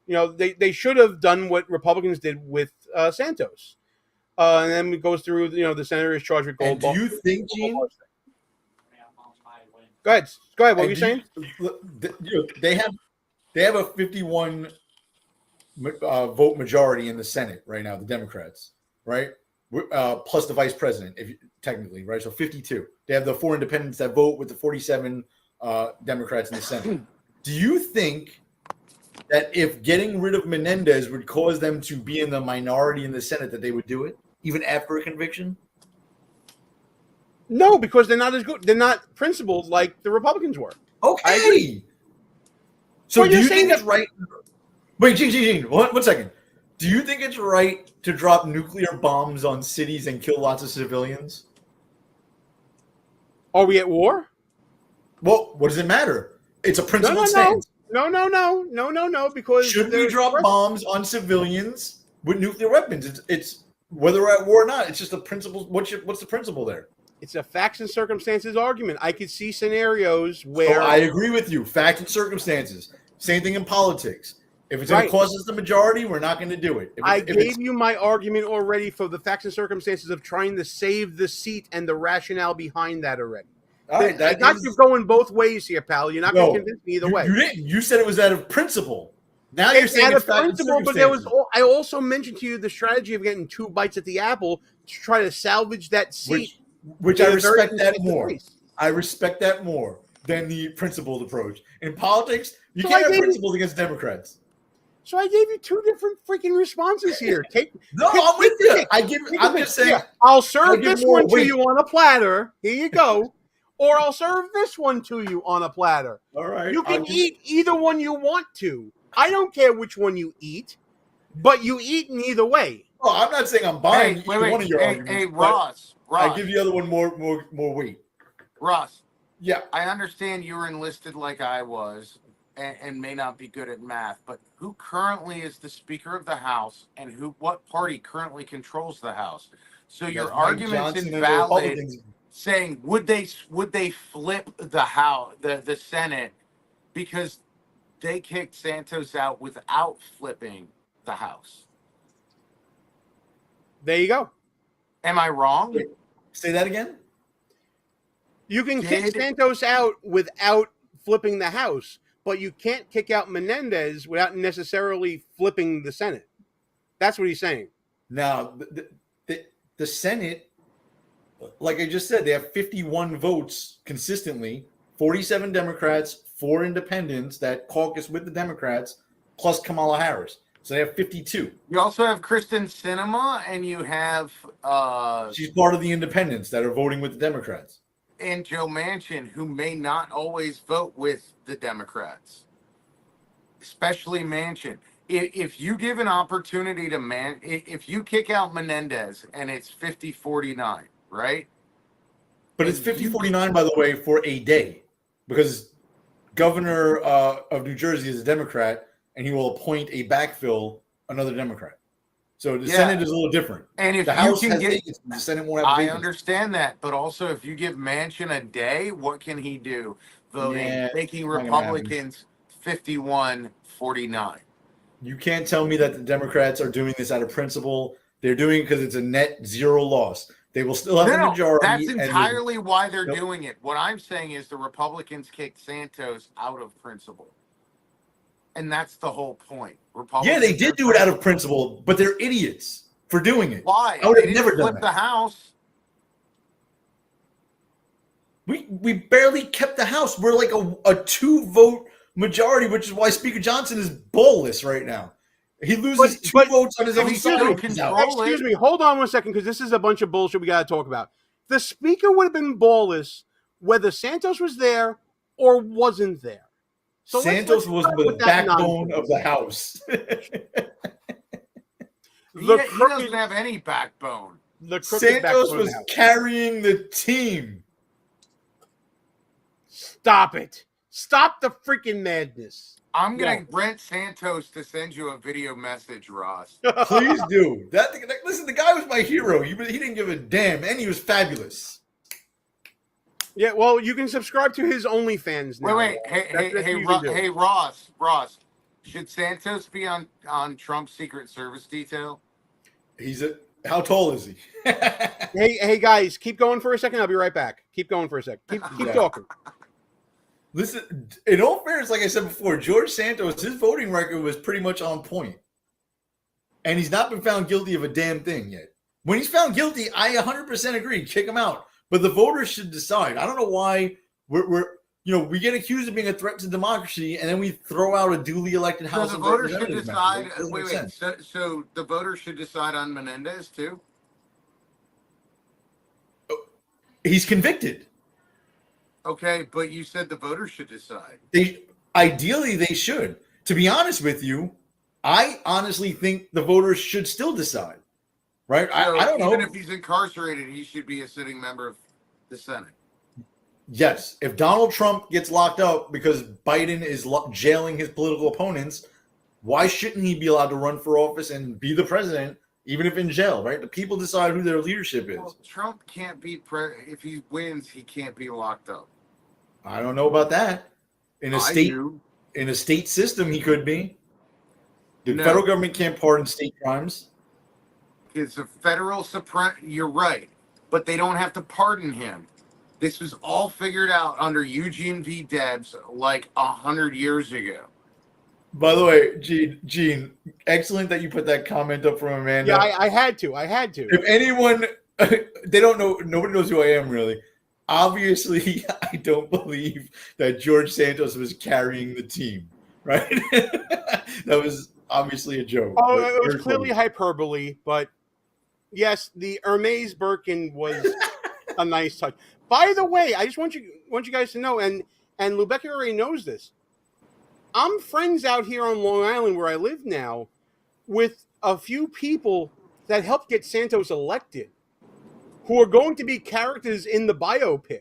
they should have done what Republicans did with Santos. And then it goes through, the senator is charged with gold. And do you think, Gene? Go ahead. What were you saying? They have a 51 vote majority in the Senate right now, the Democrats, right? Plus the vice president, technically, right? So 52. They have the 4 independents that vote with the 47 Democrats in the Senate. Do you think that if getting rid of Menendez would cause them to be in the minority in the Senate, that they would do it, even after a conviction? No, because they're not as good. They're not principled like the Republicans were. Okay. So do you think it's right? Wait, Gene, one second. Do you think it's right to drop nuclear bombs on cities and kill lots of civilians? Are we at war? Well, what does it matter? It's a principled stance. No. Because should we drop bombs on civilians with nuclear weapons? It's whether we're at war or not. It's just a principle. What's the principle there? It's a facts and circumstances argument. I could see scenarios where I agree with you. Facts and circumstances. Same thing in politics. If it's going to cause us the majority, we're not going to do it. I gave you my argument already for the facts and circumstances of trying to save the seat and the rationale behind that already. All right, I got you going both ways here, pal. You're not going to convince me either way. You didn't. You said it was out of principle. Now you're saying it's out of principle, but I also mentioned to you the strategy of getting 2 bites at the apple to try to salvage that seat. Which I respect that more. I respect that more than the principled approach. In politics, you can't have principles against Democrats. So I gave you 2 different freaking responses here. I'm with you. I'm just saying. I'll serve this one to you on a platter. Here you go. Or I'll serve this one to you on a platter. All right. You can eat either one you want to. I don't care which one you eat, but you eat in either way. Oh, I'm not saying I'm buying one of your arguments. Hey, Ross. I give the other one more weight. Ross. Yeah. I understand you were enlisted like I was and may not be good at math, but who currently is the Speaker of the House and what party currently controls the House? So your argument's invalid saying would they flip the House, the Senate, because they kicked Santos out without flipping the House. There you go. Am I wrong? Wait, say that again? You can kick Santos out without flipping the House, but you can't kick out Menendez without necessarily flipping the Senate. That's what he's saying. Now, the Senate, like I just said, they have 51 votes consistently, 47 Democrats, 4 independents that caucus with the Democrats, plus Kamala Harris. So they have 52. You also have Kristen Sinema, and you have she's part of the independents that are voting with the Democrats. And Joe Manchin, who may not always vote with the Democrats, especially Manchin. If you give an opportunity to if you kick out Menendez and it's 50-49, right? But it's 50-49, by the way, for a day, because Governor of New Jersey is a Democrat, and he will appoint a backfill, another Democrat. So the Senate is a little different. And if the you House can has get, vacancies, the Senate won't have vacancies. I understand that, but also if you give Manchin a day, what can he do? Voting, making Republicans 51-49. You can't tell me that the Democrats are doing this out of principle. They're doing it because it's a net zero loss. They will still have a majority. That's entirely why they're doing it. What I'm saying is the Republicans kicked Santos out of principle. And that's the whole point. Yeah, they did do it out of principle, but they're idiots for doing it. Why? I would have never done that. The House. We barely kept the House. We're like a 2-vote majority, which is why Speaker Johnson is ballless right now. He loses 2 votes on his own side. Excuse me. Hold on 1 second, because this is a bunch of bullshit we got to talk about. The Speaker would have been ballless whether Santos was there or wasn't there. So Santos was the backbone of the House. He doesn't have any backbone. the crooked back Santos door was now. carrying the team. Stop it. Stop the freaking madness. I'm gonna rent Santos to send you a video message, Ross. Please do. Listen, the guy was my hero. He didn't give a damn, and he was fabulous. Yeah, well, you can subscribe to his OnlyFans now. Wait. That's what you can do. Hey, Ross. Should Santos be on Trump's Secret Service detail? How tall is he? Hey, guys, keep going for a second. I'll be right back. Keep going for a second. Keep talking. Listen, in all fairness, like I said before, George Santos, his voting record was pretty much on point. And he's not been found guilty of a damn thing yet. When he's found guilty, I 100% agree. Kick him out. But the voters should decide. I don't know why we get accused of being a threat to democracy, and then we throw out a duly elected House of Representatives. So the voters should decide. So the voters should decide on Menendez too? He's convicted. Okay, but you said the voters should decide. Ideally, they should. To be honest with you, I honestly think the voters should still decide. Right? I don't know. Even if he's incarcerated, he should be a sitting member of the Senate. Yes. If Donald Trump gets locked up because Biden is jailing his political opponents, why shouldn't he be allowed to run for office and be the president, even if in jail, right? The people decide who their leadership is. Well, Trump can't be if he wins, he can't be locked up. I don't know about that. In a state system, he could be. The federal government can't pardon state crimes. It's a federal you're right, but they don't have to pardon him. This was all figured out under Eugene V. Debs like 100 years ago. By the way, Gene, excellent that you put that comment up from Amanda. Yeah, I had to. If anyone, they don't know, nobody knows who I am really. Obviously, I don't believe that George Santos was carrying the team, right? That was obviously a joke. Oh, it was clearly hyperbole, but yes, the Hermes Birkin was a nice touch. By the way, I just want you guys to know, and Lubecky already knows this. I'm friends out here on Long Island where I live now with a few people that helped get Santos elected who are going to be characters in the biopic.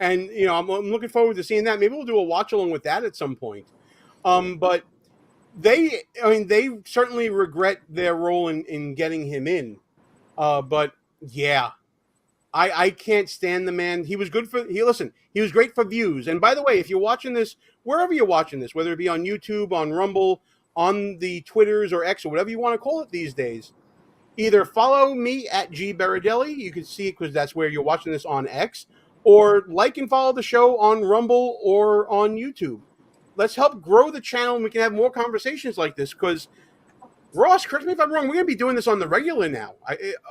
And, I'm looking forward to seeing that. Maybe we'll do a watch along with that at some point. But they certainly regret their role in getting him in. But yeah, I can't stand the man. He was good he was great for views. And by the way, if you're watching this, wherever you're watching this, whether it be on YouTube, on Rumble, on the Twitters or X or whatever you want to call it these days, either follow me at G Baradelli. You can see it because that's where you're watching this on X, or like and follow the show on Rumble or on YouTube. Let's help grow the channel and we can have more conversations like this because Ross, correct me if I'm wrong, we're going to be doing this on the regular now.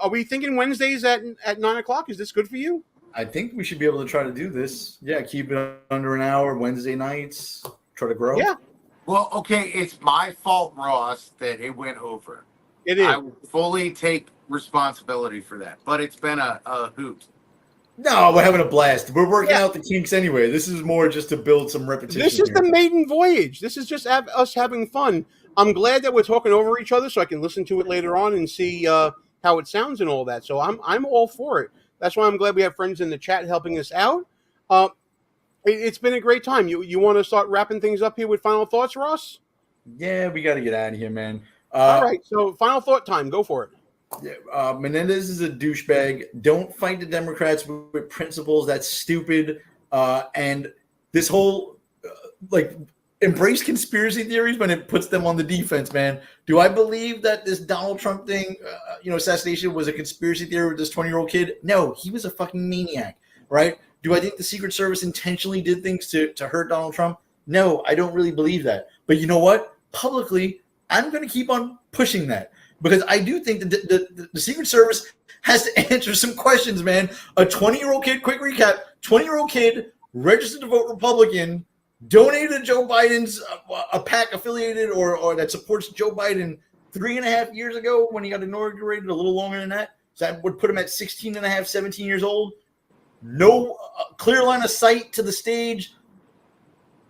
Are we thinking Wednesdays at 9 o'clock? Is this good for you? I think we should be able to try to do this. Yeah, keep it under an hour, Wednesday nights, try to grow. Yeah. Well, okay, it's my fault, Ross, that it went over. It is. I will fully take responsibility for that, but it's been a hoot. No, we're having a blast. We're working out the kinks anyway. This is more just to build some repetition. This is the maiden voyage. This is just us having fun. I'm glad that we're talking over each other so I can listen to it later on and see how it sounds and all that. So I'm all for it. That's why I'm glad we have friends in the chat helping us out. It's been a great time. You want to start wrapping things up here with final thoughts, Ross? Yeah, we got to get out of here, man. All right, so final thought time. Go for it. Yeah, Menendez is a douchebag. Don't fight the Democrats with principles. That's stupid. And this whole embrace conspiracy theories when it puts them on the defense, man. Do I believe that this Donald Trump thing, assassination was a conspiracy theory with this 20-year-old kid? No, he was a fucking maniac, right? Do I think the Secret Service intentionally did things to hurt Donald Trump? No, I don't really believe that. But you know what? Publicly, I'm going to keep on pushing that because I do think that the Secret Service has to answer some questions, man. A 20-year-old kid, quick recap, 20-year-old kid registered to vote Republican, donated to Joe Biden's a PAC affiliated or that supports Joe Biden 3.5 years ago when he got inaugurated, a little longer than that. So that would put him at 16 and a half, 17 years old. No clear line of sight to the stage.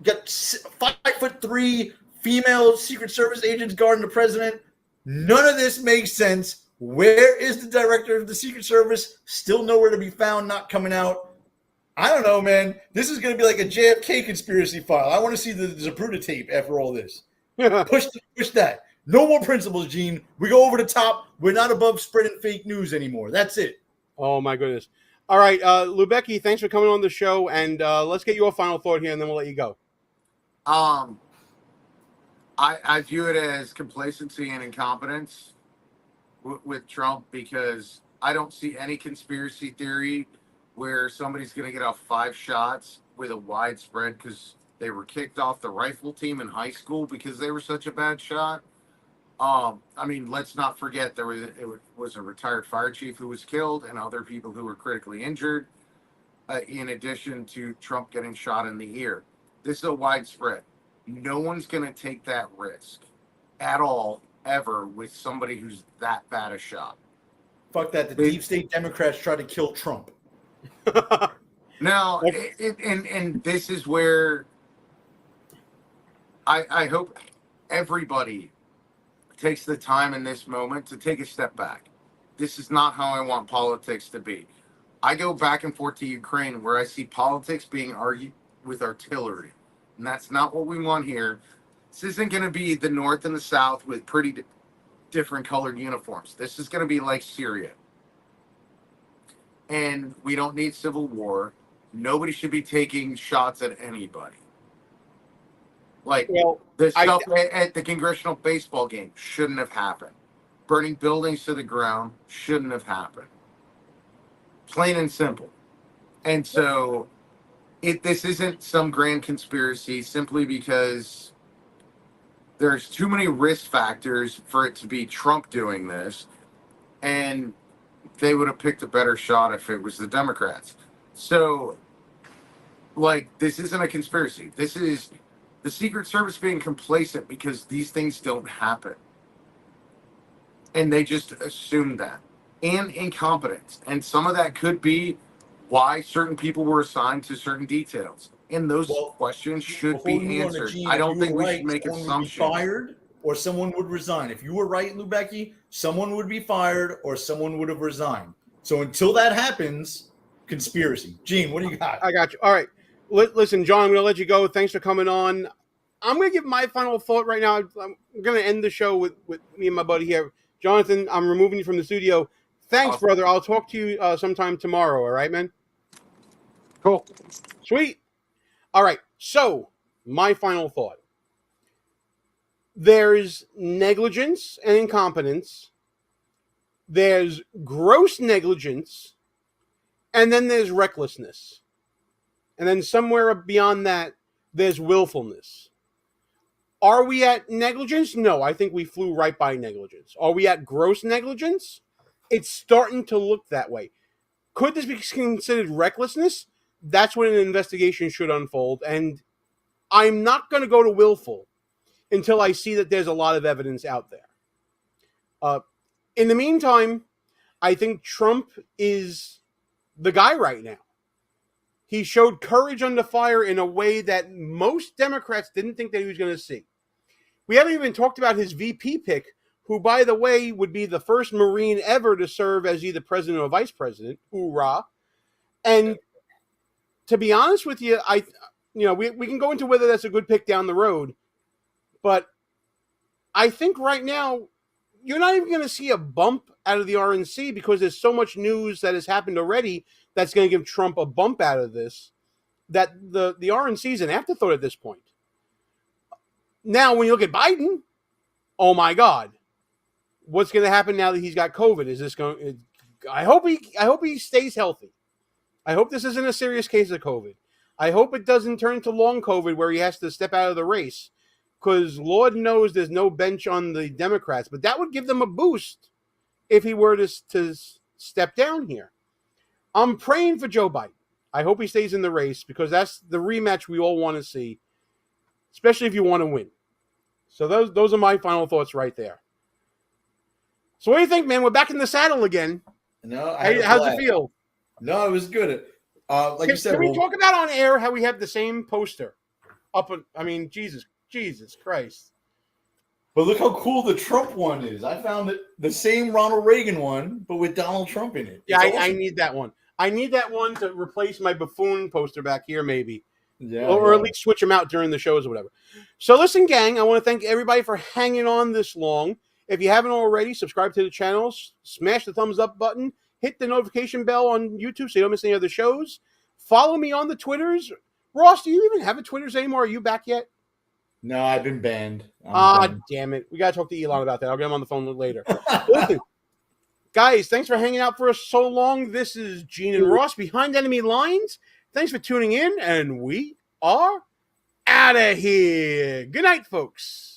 Got 5'3" female Secret Service agents guarding the president. None of this makes sense Where is the director of the Secret Service? Still nowhere to be found, not coming out. I don't know, man. This is going to be like a JFK conspiracy file. I want to see the Zapruder tape after all this. Push that. No more principles, Gene. We go over the top. We're not above spreading fake news anymore. That's it. Oh, my goodness. All right, Lubecki, thanks for coming on the show, and let's get your final thought here, and then we'll let you go. I view it as complacency and incompetence with Trump, because I don't see any conspiracy theory where somebody's going to get off 5 shots with a widespread because they were kicked off the rifle team in high school because they were such a bad shot. I mean, let's not forget it was a retired fire chief who was killed and other people who were critically injured, in addition to Trump getting shot in the ear. This is a widespread. No one's going to take that risk at all, ever, with somebody who's that bad a shot. Fuck that. The deep state Democrats tried to kill Trump. Now, and this is where I hope everybody takes the time in this moment to take a step back. This is not how I want politics to be. I go back and forth to Ukraine where I see politics being argued with artillery. And that's not what we want here. This isn't going to be the North and the South with pretty different colored uniforms. This is going to be like Syria. And we don't need civil war. Nobody should be taking shots at anybody. Like, the stuff at the congressional baseball game shouldn't have happened. Burning buildings to the ground shouldn't have happened. Plain and simple. And so this isn't some grand conspiracy simply because there's too many risk factors for it to be Trump doing this, and they would have picked a better shot if it was the Democrats. So, like, this isn't a conspiracy. This is the Secret Service being complacent because these things don't happen. And they just assume that. And incompetence. And some of that could be why certain people were assigned to certain details. And those questions should be answered. I don't think we should make assumptions. Would be fired or someone would resign. If you were right, Lubecki, someone would be fired or someone would have resigned. So until that happens, conspiracy. Gene, what do you got? I got you. All right. Listen, John, I'm going to let you go. Thanks for coming on. I'm going to give my final thought right now. I'm going to end the show with me and my buddy here. Jonathan, I'm removing you from the studio. Thanks, brother. I'll talk to you sometime tomorrow. All right, man? Cool. Sweet. All right. So, my final thought. There's negligence and incompetence. There's gross negligence. And then there's recklessness. And then somewhere beyond that, there's willfulness. Are we at negligence? No, I think we flew right by negligence. Are we at gross negligence? It's starting to look that way. Could this be considered recklessness? That's when an investigation should unfold. And I'm not going to go to willful until I see that there's a lot of evidence out there. In the meantime, I think Trump is the guy right now. He showed courage under fire in a way that most Democrats didn't think that he was going to see. We haven't even talked about his VP pick, who, by the way, would be the first Marine ever to serve as either president or vice president. Hoorah. And to be honest with you, we can go into whether that's a good pick down the road, but I think right now you're not even going to see a bump out of the RNC because there's so much news that has happened already that's going to give Trump a bump out of this, that the RNC is an afterthought at this point. Now, when you look at Biden, oh my God, what's going to happen now that he's got COVID? Is this going? I hope he stays healthy. I hope this isn't a serious case of COVID. I hope it doesn't turn into long COVID where he has to step out of the race, because Lord knows there's no bench on the Democrats. But that would give them a boost if he were to step down here. I'm praying for Joe Biden. I hope he stays in the race because that's the rematch we all want to see, especially if you want to win. So those are my final thoughts right there. So what do you think, man? We're back in the saddle again. No, how's it feel? No, it was good. You said, can we talk about on air how we have the same poster up? Jesus Christ! But look how cool the Trump one is. I found it the same Ronald Reagan one, but with Donald Trump in it. Yeah, It's I awesome. need that one. I need that one to replace my buffoon poster back here, maybe. Yeah, or at least switch them out during the shows or whatever. So listen, gang, I want to thank everybody for hanging on this long. If you haven't already, subscribe to the channels, smash the thumbs up button, hit the notification bell on YouTube so you don't miss any other shows. Follow me on the Twitters. Ross, do you even have a Twitters anymore? Are you back yet? No, I've been banned. Damn it. We got to talk to Elon about that. I'll get him on the phone later. Listen, guys, thanks for hanging out for us so long. This is Gene and Ross behind enemy lines. Thanks for tuning in, and we are out of here. Good night, folks.